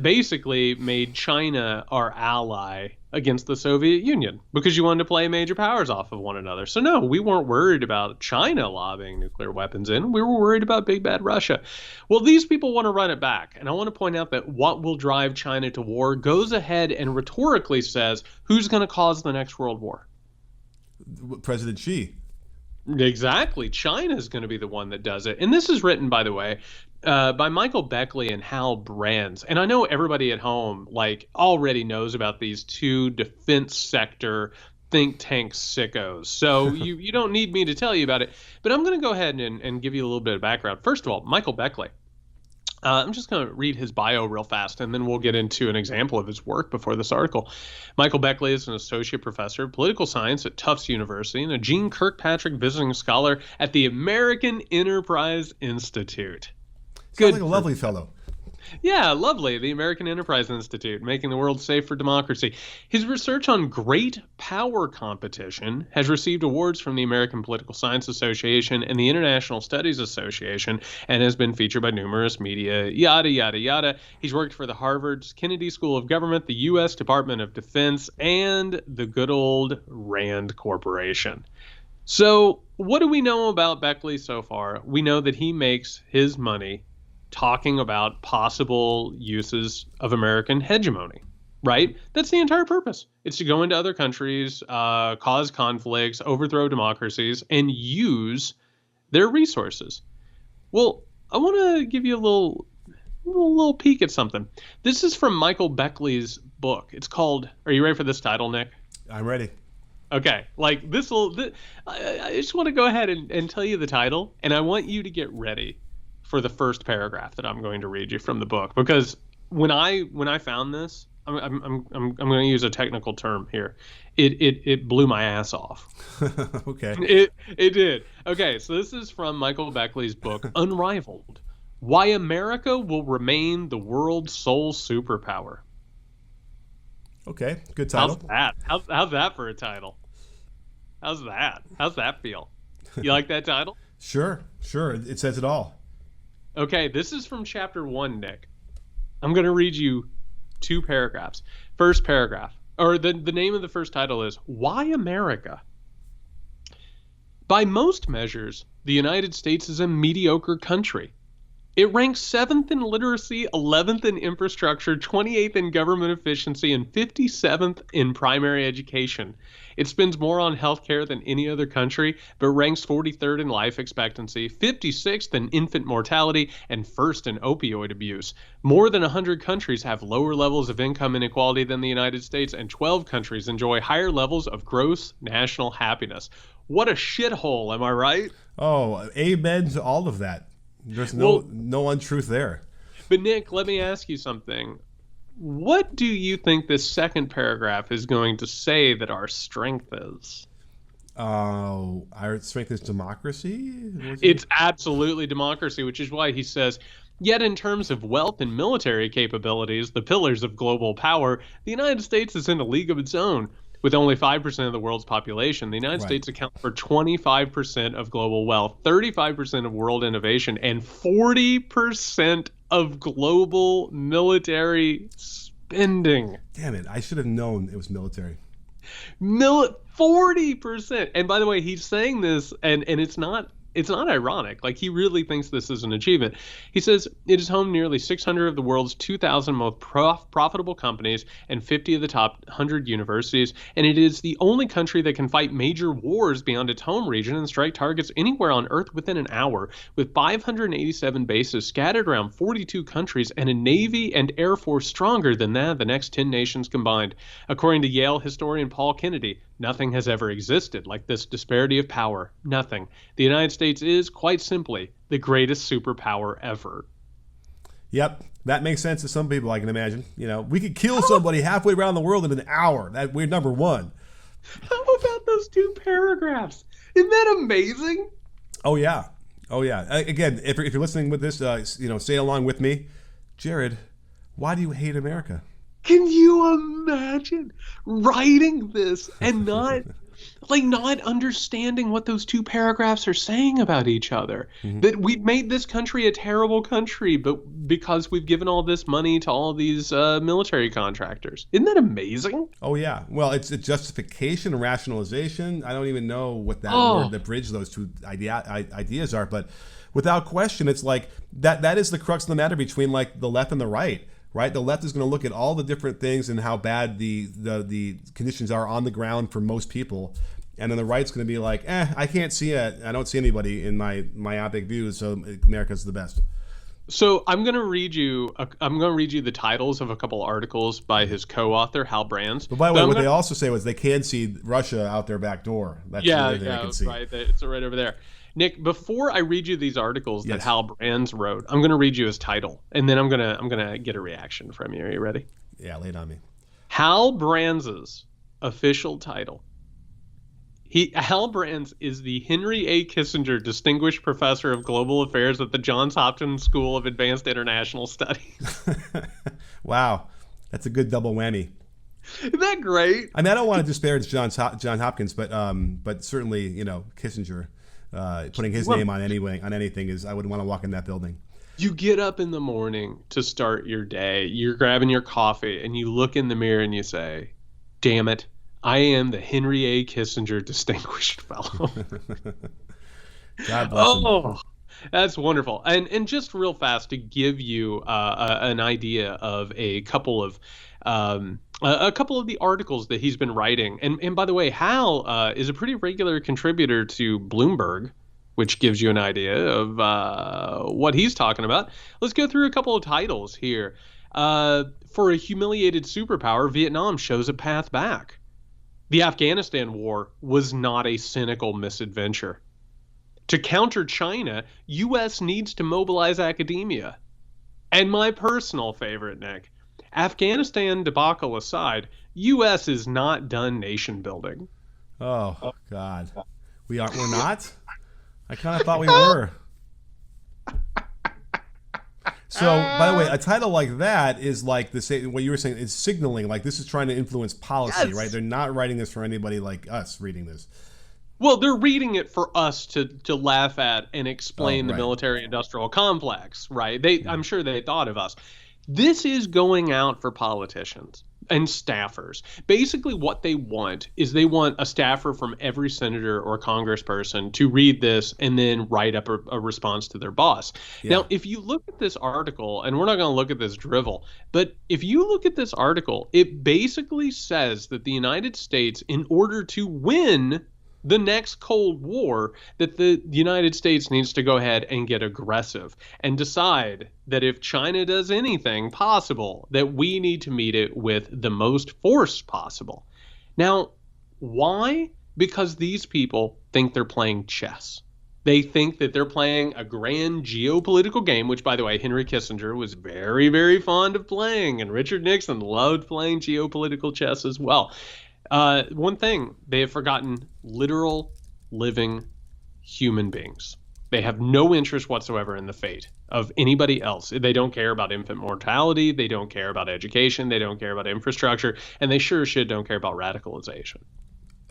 Speaker 3: basically made China our ally against the Soviet Union because you wanted to play major powers off of one another. So no, we weren't worried about China lobbing nuclear weapons in. We were worried about big bad Russia. Well, these people want to run it back. And I want to point out that what will drive China to war goes ahead and rhetorically says, who's going to cause the next world war?
Speaker 4: President Xi.
Speaker 3: Exactly. China is going to be the one that does it. And this is written, by the way, by Michael Beckley and Hal Brands. And I know everybody at home already knows about these two defense sector think tank sickos. So you don't need me to tell you about it. But I'm going to go ahead and give you a little bit of background. First of all, Michael Beckley. I'm just going to read his bio real fast, and then we'll get into an example of his work before this article. Michael Beckley is an associate professor of political science at Tufts University and a Gene Kirkpatrick visiting scholar at the American Enterprise Institute.
Speaker 4: Sounds like a lovely fellow.
Speaker 3: Yeah, lovely. The American Enterprise Institute, making the world safe for democracy. His research on great power competition has received awards from the American Political Science Association and the International Studies Association and has been featured by numerous media, yada, yada, yada. He's worked for the Harvard's Kennedy School of Government, the U.S. Department of Defense, and the good old Rand Corporation. So what do we know about Beckley so far? We know that he makes his money talking about possible uses of American hegemony, right? That's the entire purpose. It's to go into other countries, cause conflicts, overthrow democracies, and use their resources. Well, I want to give you a little peek at something. This is from Michael Beckley's book. It's called, are you ready for this title, Nick?
Speaker 4: I'm ready.
Speaker 3: Okay, I just want to go ahead and tell you the title, and I want you to get ready for the first paragraph that I'm going to read you from the book, because when I found this, I'm going to use a technical term here. It blew my ass off.
Speaker 4: Okay.
Speaker 3: It did. Okay, so this is from Michael Beckley's book, Unrivaled: Why America Will Remain the World's Sole Superpower.
Speaker 4: Okay, good title.
Speaker 3: How's that? How's that for a title? How's that? How's that feel? You like that title?
Speaker 4: Sure. It says it all.
Speaker 3: Okay, this is from chapter 1, Nick. I'm going to read you 2 paragraphs. First paragraph, or the name of the first title is, Why America? By most measures, the United States is a mediocre country. It ranks 7th in literacy, 11th in infrastructure, 28th in government efficiency, and 57th in primary education. It spends more on healthcare than any other country, but ranks 43rd in life expectancy, 56th in infant mortality, and 1st in opioid abuse. More than 100 countries have lower levels of income inequality than the United States, and 12 countries enjoy higher levels of gross national happiness. What a shithole, am I right?
Speaker 4: Oh, amen to all of that. There's no untruth there.
Speaker 3: But Nick, let me ask you something. What do you think this second paragraph is going to say that our strength is?
Speaker 4: Our strength is democracy?
Speaker 3: It's absolutely democracy, which is why he says, yet in terms of wealth and military capabilities, the pillars of global power, the United States is in a league of its own. With only 5% of the world's population, the United States accounts for 25% of global wealth, 35% of world innovation, and 40% of global military spending.
Speaker 4: Damn it, I should have known it was military.
Speaker 3: 40%. And by the way, he's saying this, and it's not ironic. Like, he really thinks this is an achievement. He says it is home to nearly 600 of the world's 2,000 most profitable companies and 50 of the top 100 universities, and it is the only country that can fight major wars beyond its home region and strike targets anywhere on Earth within an hour, with 587 bases scattered around 42 countries and a Navy and Air Force stronger than that of the next 10 nations combined. According to Yale historian Paul Kennedy, nothing has ever existed like this disparity of power. Nothing. The United States is, quite simply, the greatest superpower ever.
Speaker 4: Yep, that makes sense to some people, I can imagine. We could kill somebody halfway around the world in an hour. We're number one.
Speaker 3: How about those 2 paragraphs? Isn't that amazing?
Speaker 4: Oh, yeah. Again, if you're listening with this, say along with me. Jared, why do you hate America?
Speaker 3: Can you imagine writing this and not understanding what those 2 paragraphs are saying about each other? Mm-hmm. That we've made this country a terrible country, but because we've given all this money to all these military contractors. Isn't that amazing?
Speaker 4: Oh, yeah. Well, it's a justification, a rationalization. I don't even know what that word that bridges those 2 ideas are, but without question, it's like that is the crux of the matter between like the left and the right. Right, the left is going to look at all the different things and how bad the conditions are on the ground for most people, and then the right's going to be like, I can't see it. I don't see anybody in my myopic views, so America's the best.
Speaker 3: So I'm going to read you the titles of a couple articles by his co-author Hal Brands.
Speaker 4: But by the way, what they also say was they can see Russia out their back door. That's the only thing they can see.
Speaker 3: Right. It's right over there. Nick, before I read you these articles that Hal Brands wrote, I'm going to read you his title, and then I'm gonna get a reaction from you. Are you ready?
Speaker 4: Yeah, lay it on me.
Speaker 3: Hal Brands' official title. Hal Brands is the Henry A. Kissinger Distinguished Professor of Global Affairs at the Johns Hopkins School of Advanced International Studies.
Speaker 4: Wow, that's a good double whammy.
Speaker 3: Isn't that great?
Speaker 4: I mean, I don't want to disparage Johns Hopkins, but certainly, Kissinger. Putting his name on anything is, I wouldn't want to walk in that building.
Speaker 3: You get up in the morning to start your day, you're grabbing your coffee, and you look in the mirror and you say, damn it, I am the Henry A. Kissinger Distinguished Fellow.
Speaker 4: God bless him.
Speaker 3: That's wonderful. And just real fast to give you an idea of a couple of the articles that he's been writing. And by the way, Hal is a pretty regular contributor to Bloomberg, which gives you an idea of what he's talking about. Let's go through a couple of titles here. For a humiliated superpower, Vietnam shows a path back. The Afghanistan war was not a cynical misadventure. To counter China, U.S. needs to mobilize academia. And my personal favorite, Nick, Afghanistan debacle aside, U.S. is not done nation building.
Speaker 4: Oh, God. We're not? I kind of thought we were. So, by the way, a title like that is like what you were saying, is signaling like this is trying to influence policy, right? They're not writing this for anybody like us reading this.
Speaker 3: Well, they're reading it for us to laugh at and explain the military-industrial complex, right? I'm sure they thought of us. This is going out for politicians and staffers. Basically, what they want is they want a staffer from every senator or congressperson to read this and then write up a response to their boss. Yeah. Now, if you look at this article, and we're not going to look at this drivel, but if you look at this article, it basically says that the United States, in order to win the next Cold War, that the United States needs to go ahead and get aggressive and decide that if China does anything possible, that we need to meet it with the most force possible. Now, why? Because these people think they're playing chess. They think that they're playing a grand geopolitical game, which, by the way, Henry Kissinger was very, very fond of playing, and Richard Nixon loved playing geopolitical chess as well. One thing, they have forgotten: literal, living human beings. They have no interest whatsoever in the fate of anybody else. They don't care about infant mortality. They don't care about education. They don't care about infrastructure. And they sure as shit don't care about radicalization.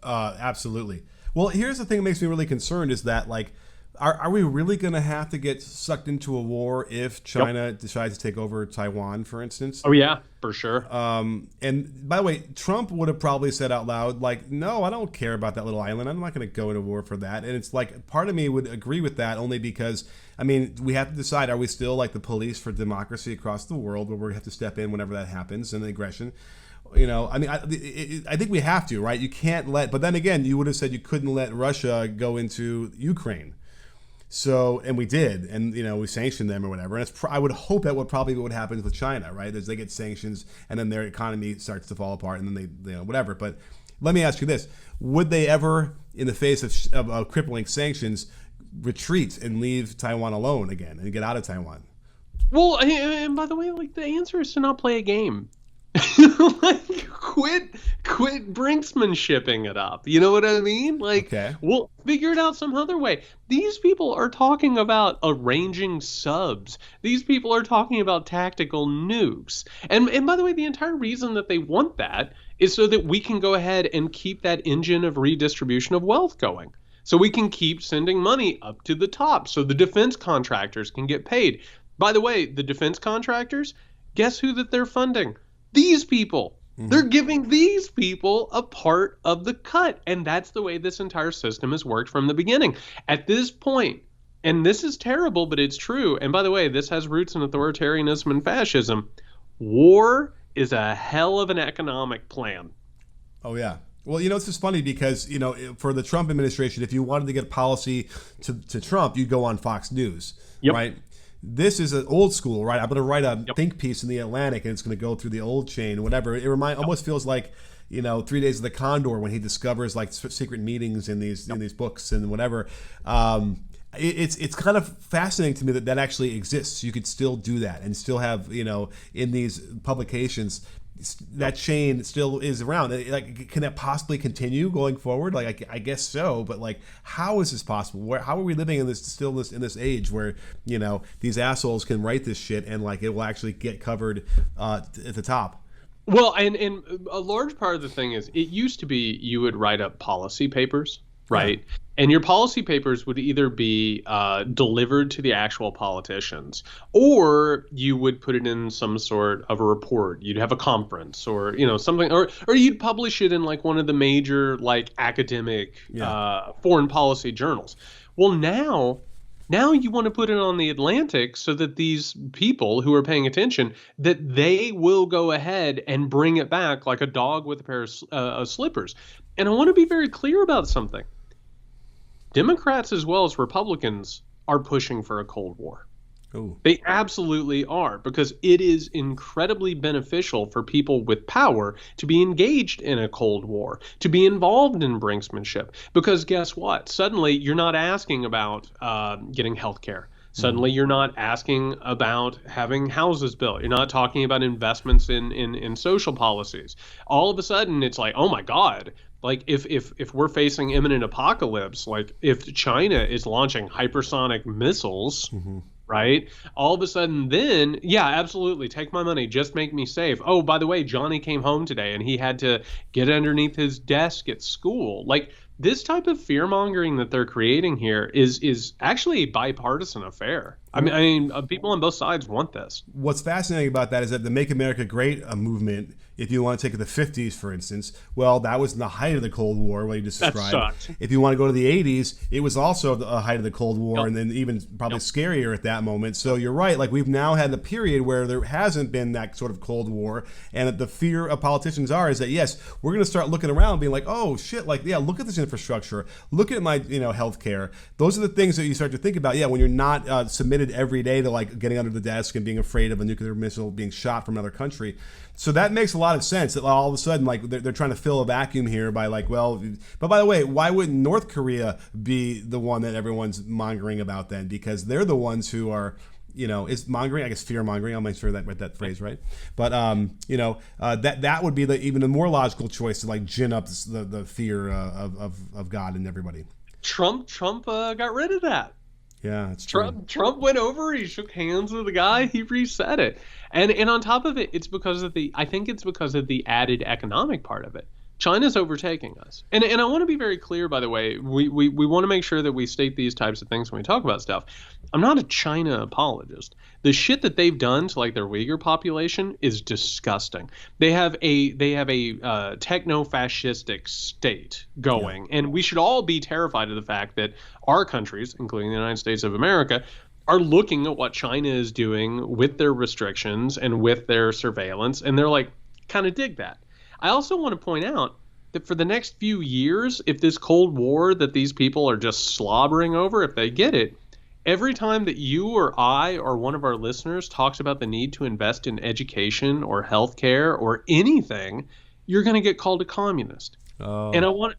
Speaker 4: Absolutely. Well, here's the thing that makes me really concerned is that, like, Are we really going to have to get sucked into a war if China decides to take over Taiwan, for instance?
Speaker 3: Oh, yeah, for sure.
Speaker 4: And by the way, Trump would have probably said out loud, like, no, I don't care about that little island. I'm not going to go into war for that. And it's like, part of me would agree with that only because, I mean, we have to decide, are we still like the police for democracy across the world where we have to step in whenever that happens and the aggression? You know, I mean, I think we have to, right? You can't let, but then again, you would have said you couldn't let Russia go into Ukraine. So, and we did, and you know, we sanctioned them or whatever. And I would hope that would probably be what happens with China, right? As they get sanctions, and then their economy starts to fall apart, and then they, you know, whatever. But let me ask you this: would they ever, in the face of crippling sanctions, retreat and leave Taiwan alone again and get out of Taiwan?
Speaker 3: Well, and by the way, like the answer is to not play a game. Like, quit brinksmanshipping it up. You know what I mean? Like, we'll figure it out some other way. These people are talking about arranging subs. These people are talking about tactical nukes. And by the way, the entire reason that they want that is so that we can go ahead and keep that engine of redistribution of wealth going. So we can keep sending money up to the top so the defense contractors can get paid. By the way, the defense contractors, guess who that they're funding? These people. They're giving these people a part of the cut. And that's the way this entire system has worked from the beginning. At this point, and this is terrible, but it's true. And by the way, this has roots in authoritarianism and fascism. War is a hell of an economic plan.
Speaker 4: Oh, yeah. Well, you know, it's just funny because, you know, for the Trump administration, if you wanted to get policy to Trump, you go on Fox News, right? This is an old school, right? I'm going to write a think piece in the Atlantic, and it's going to go through the old chain, whatever. It almost feels like, you know, 3 Days of the Condor when he discovers like secret meetings in these books and whatever. It's kind of fascinating to me that actually exists. You could still do that and still have, you know, in these publications, that chain still is around. Like, can that possibly continue going forward? Like, I guess so, but like, how is this possible? How are we living in this age where, you know, these assholes can write this shit and like it will actually get covered at the top?
Speaker 3: Well, and a large part of the thing is, it used to be you would write up policy papers, right? Yeah. And your policy papers would either be delivered to the actual politicians, or you would put it in some sort of a report. You'd have a conference, or you know, something, or you'd publish it in like one of the major like academic foreign policy journals. Well, now you want to put it on the Atlantic so that these people who are paying attention, that they will go ahead and bring it back like a dog with a pair of slippers. And I want to be very clear about something. Democrats as well as Republicans are pushing for a Cold War.
Speaker 4: Ooh.
Speaker 3: They absolutely are, because it is incredibly beneficial for people with power to be engaged in a Cold War, to be involved in brinksmanship. Because guess what? Suddenly you're not asking about getting health care. Suddenly you're not asking about having houses built. You're not talking about investments in social policies. All of a sudden it's like, oh my God. Like if we're facing imminent apocalypse, like if China is launching hypersonic missiles, right? All of a sudden then, yeah, absolutely. Take my money. Just make me safe. Oh, by the way, Johnny came home today and he had to get underneath his desk at school. Like, this type of fear-mongering that they're creating here is actually a bipartisan affair. I mean, people on both sides want this.
Speaker 4: What's fascinating about that is that the Make America Great movement, if you want to take it to the 50s, for instance, well, that was in the height of the Cold War, what you just described.
Speaker 3: That sucked.
Speaker 4: If you want to go to the 80s, it was also the height of the Cold War, and then even probably scarier at that moment. So you're right. Like, we've now had a period where there hasn't been that sort of Cold War, and the fear of politicians is that, yes, we're going to start looking around being like, oh, shit, like, yeah, look at this infrastructure. Look at my, you know, healthcare. Those are the things that you start to think about, when you're not submitted every day to, like, getting under the desk and being afraid of a nuclear missile being shot from another country. So that makes a lot of sense that all of a sudden, like, they're trying to fill a vacuum here by like, well, but by the way, why wouldn't North Korea be the one that everyone's mongering about then? Because they're the ones who are, you know, is mongering, I guess fear mongering. I'll make sure that read that phrase right. But you know, that would be even a more logical choice to like gin up the fear of God and everybody.
Speaker 3: Trump got rid of that.
Speaker 4: Yeah, it's true.
Speaker 3: Trump went over, he shook hands with the guy, he reset it. And on top of it, I think it's because of the added economic part of it. China's overtaking us. And I want to be very clear, by the way, we want to make sure that we state these types of things when we talk about stuff. I'm not a China apologist. The shit that they've done to like their Uyghur population is disgusting. They have a techno-fascistic state going, and we should all be terrified of the fact that our countries, including the United States of America, are looking at what China is doing with their restrictions and with their surveillance, and they're like, kind of dig that. I also want to point out that for the next few years, if this Cold War that these people are just slobbering over, if they get it, every time that you or I or one of our listeners talks about the need to invest in education or healthcare or anything, you're going to get called a communist.
Speaker 4: Oh.
Speaker 3: And I want,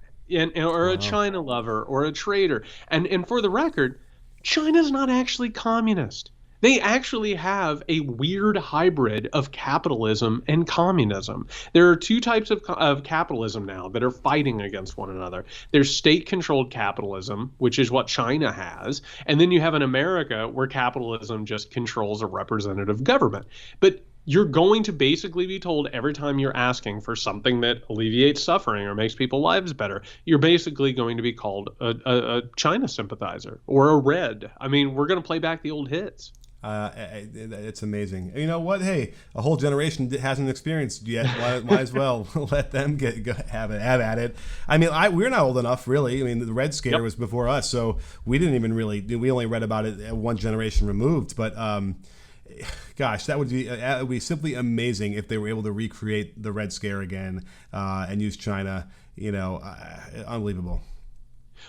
Speaker 3: or a China lover or a traitor. And for the record, China's not actually communist. They actually have a weird hybrid of capitalism and communism. There are two types of capitalism now that are fighting against one another. There's state-controlled capitalism, which is what China has, and then you have an America where capitalism just controls a representative government. But you're going to basically be told every time you're asking for something that alleviates suffering or makes people's lives better, you're basically going to be called a China sympathizer or a red. I mean, we're going to play back the old hits.
Speaker 4: It's amazing. You know what? Hey, a whole generation hasn't experienced yet. Might as well let them have at it. I mean, we're not old enough, really. I mean, the Red Scare was before us, so we didn't even really. We only read about it one generation removed. But gosh, that would be simply amazing if they were able to recreate the Red Scare again and use China. You know, unbelievable.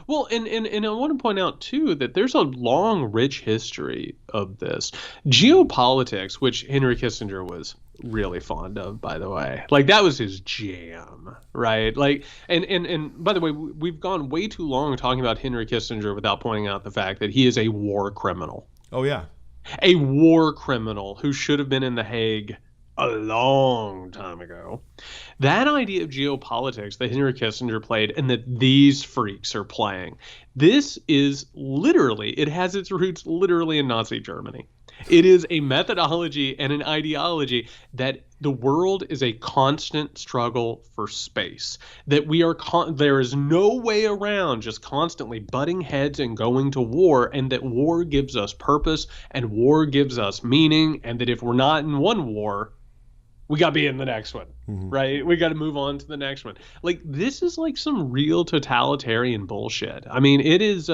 Speaker 3: Well, and I want to point out, too, that there's a long, rich history of this. Geopolitics, which Henry Kissinger was really fond of, by the way. Like, that was his jam, right? Like, and by the way, we've gone way too long talking about Henry Kissinger without pointing out the fact that he is a war criminal.
Speaker 4: Oh, yeah.
Speaker 3: A war criminal who should have been in The Hague a long time ago. That idea of geopolitics that Henry Kissinger played and that these freaks are playing, this is literally, it has its roots literally in Nazi Germany. It is a methodology and an ideology that the world is a constant struggle for space, that we are there is no way around just constantly butting heads and going to war, and that war gives us purpose and war gives us meaning, and that if we're not in one war, we got to be in the next one, right? We got to move on to the next one. Like, this is like some real totalitarian bullshit. I mean, it is,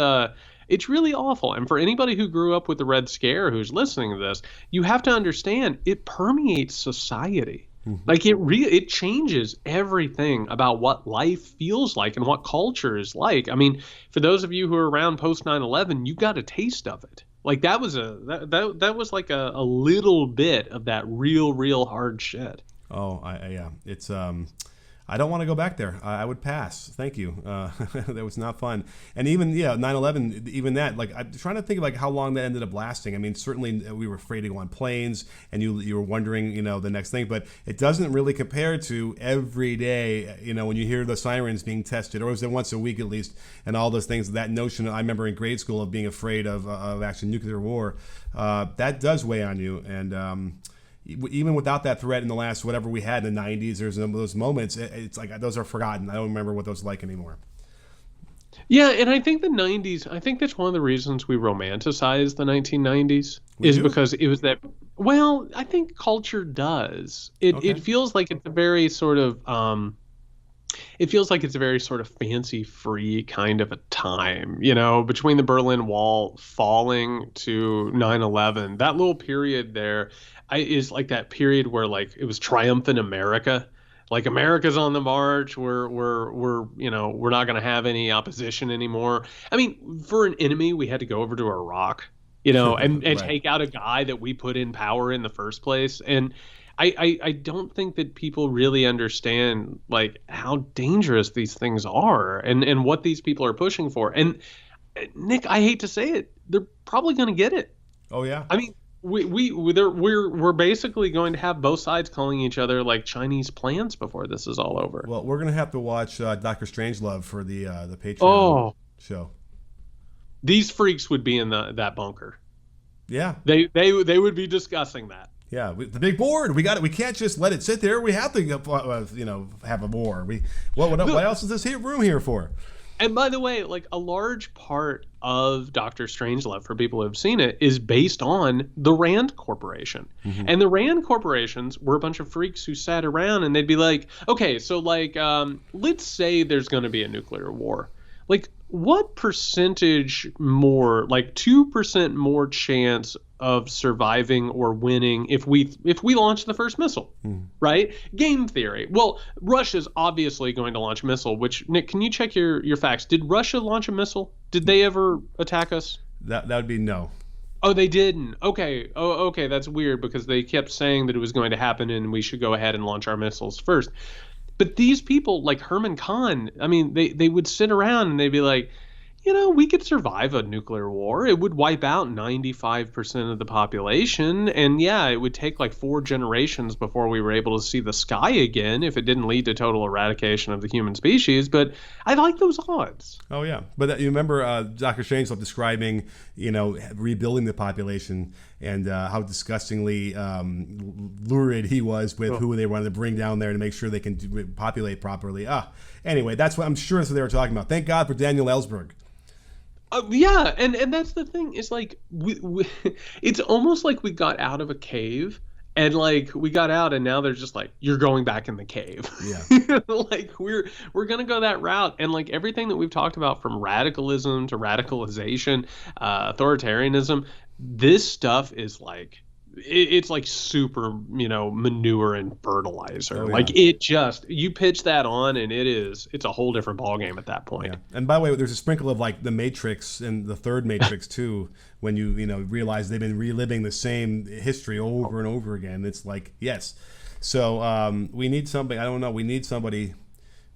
Speaker 3: it's really awful. And for anybody who grew up with the Red Scare who's listening to this, you have to understand it permeates society. Like, it changes everything about what life feels like and what culture is like. I mean, for those of you who are around post 9/11, you got a taste of it. Like, that was that was like a little bit of that real hard shit.
Speaker 4: Oh, yeah. It's I don't want to go back there. I would pass. Thank you. That was not fun. And even 9/11, even that. Like, I'm trying to think of like how long that ended up lasting. I mean, certainly we were afraid to go on planes, and you were wondering, the next thing. But it doesn't really compare to every day. When you hear the sirens being tested, or was it once a week at least, and all those things. That notion I remember in grade school of being afraid of actually nuclear war. That does weigh on you, and. Even without that threat in the last whatever we had in the 90s, there's those moments. It's like those are forgotten. I don't remember what those are like anymore.
Speaker 3: Yeah, and I think the 90s, I think that's one of the reasons we romanticize the 1990s because it was that, well, I think culture does. It feels like it's a very sort of, fancy-free kind of a time, between the Berlin Wall falling to 9/11, that little period there is like that period where like it was triumphant America. Like, America's on the march. We're not going to have any opposition anymore. I mean, for an enemy, we had to go over to Iraq, and right. Take out a guy that we put in power in the first place. And I don't think that people really understand like how dangerous these things are and what these people are pushing for. And Nick, I hate to say it, they're probably going to get it.
Speaker 4: Oh yeah.
Speaker 3: I mean, we're basically going to have both sides calling each other like Chinese plants before this is all over.
Speaker 4: Well, we're going to have to watch Dr. Strangelove for the Patreon show. These
Speaker 3: freaks would be in that bunker.
Speaker 4: Yeah.
Speaker 3: They would be discussing that.
Speaker 4: Yeah, the big board. We got it. We can't just let it sit there. We have to, have a war. What else is this room here for?
Speaker 3: And by the way, like a large part of Doctor Strangelove, for people who have seen it, is based on the Rand Corporation. Mm-hmm. And the Rand Corporations were a bunch of freaks who sat around and they'd be like, okay, so like, let's say there's going to be a nuclear war. Like, what percentage more, like 2% more chance of surviving or winning if we launch the first missile, right? Game theory. Well, Russia's obviously going to launch a missile, which, Nick, can you check your facts? Did Russia launch a missile? Did they ever attack us?
Speaker 4: That would be no.
Speaker 3: Oh, they didn't. Okay. Oh, okay. That's weird because they kept saying that it was going to happen and we should go ahead and launch our missiles first. But these people, like Herman Kahn, I mean, they would sit around and they'd be like, we could survive a nuclear war. It would wipe out 95% of the population. And yeah, it would take like 4 generations before we were able to see the sky again if it didn't lead to total eradication of the human species. But I like those odds.
Speaker 4: Oh, yeah. But you remember Dr. Strangelove describing, rebuilding the population and how disgustingly lurid he was with who they wanted to bring down there to make sure they can populate properly. Anyway, that's what I'm sure that's what they were talking about. Thank God for Daniel Ellsberg.
Speaker 3: Yeah, and that's the thing. It's like we it's almost like we got out of a cave and like we got out and now they're just like, you're going back in the cave. Yeah. Like we're gonna go that route, and like everything that we've talked about, from radicalism to radicalization, authoritarianism, this stuff is like it's like super, manure and fertilizer. Oh, yeah. Like you pitch that on and it's a whole different ballgame at that point.
Speaker 4: Yeah. And by the way, there's a sprinkle of like the Matrix and the third Matrix too, when you realize they've been reliving the same history over and over again. It's like, yes. So we need somebody. I don't know. We need somebody.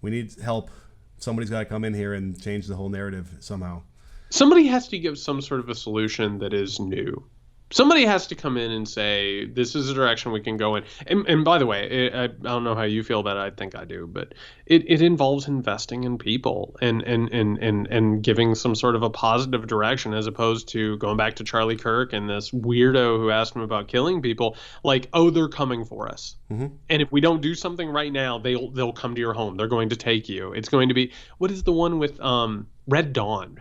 Speaker 4: We need help. Somebody's got to come in here and change the whole narrative somehow. Somebody
Speaker 3: has to give some sort of a solution that is new. Somebody has to come in and say, this is the direction we can go in. And by the way, I don't know how you feel about it. I think I do. But it involves investing in people and giving some sort of a positive direction, as opposed to going back to Charlie Kirk and this weirdo who asked him about killing people. Like, oh, they're coming for us. Mm-hmm. And if we don't do something right now, they'll come to your home. They're going to take you. It's going to be, what is the one with Red Dawn?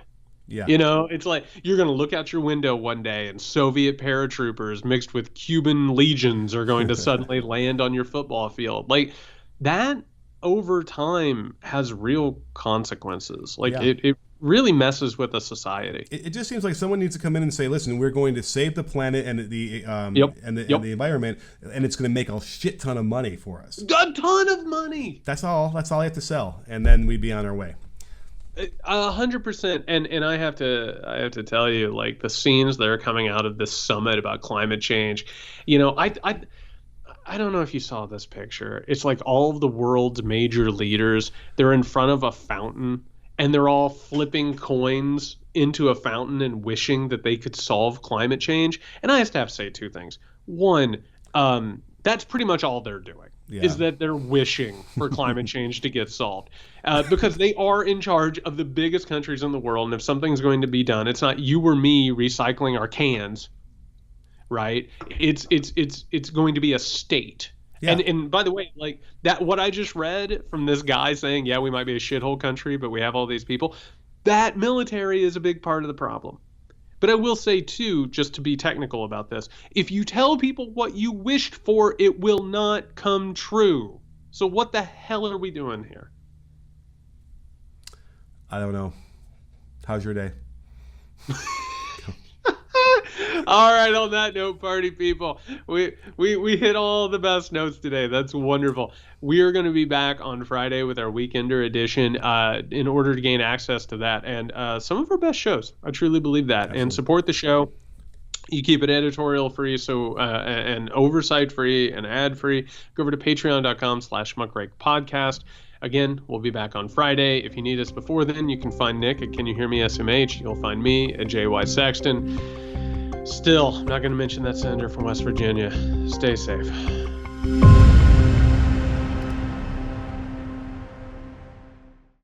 Speaker 3: Yeah. It's like you're going to look out your window one day and Soviet paratroopers mixed with Cuban legions are going to suddenly land on your football field. Like that over time has real consequences. Like it really messes with a society.
Speaker 4: It just seems like someone needs to come in and say, listen, we're going to save the planet and the and the environment, and it's going to make a shit ton of money for us.
Speaker 3: A ton of money.
Speaker 4: That's all I have to sell. And then we'd be on our way.
Speaker 3: 100%, and I have to tell you, like the scenes that are coming out of this summit about climate change, I don't know if you saw this picture. It's like all of the world's major leaders, they're in front of a fountain and they're all flipping coins into a fountain and wishing that they could solve climate change. And I have to say 2 things. One, that's pretty much all they're doing. Yeah. Is that they're wishing for climate change to get solved, because they are in charge of the biggest countries in the world. And if something's going to be done, it's not you or me recycling our cans, right? It's going to be a state. Yeah. And by the way, like that, what I just read from this guy saying, yeah, we might be a shithole country, but we have all these people. That military is a big part of the problem. But I will say, too, just to be technical about this, if you tell people what you wished for, it will not come true. So what the hell are we doing here?
Speaker 4: I don't know. How's your day?
Speaker 3: All right, on that note, party people, we hit all the best notes today. That's wonderful. We are going to be back on Friday with our Weekender edition in order to gain access to that and some of our best shows. I truly believe that. Absolutely. And support the show. You keep it editorial free, so and oversight free and ad free. Go over to patreon.com/muckrakepodcast. Again, we'll be back on Friday. If you need us before then, you can find Nick at Can You Hear Me SMH. You'll find me at JY Sexton. Still, I'm not going to mention that senator from West Virginia. Stay safe.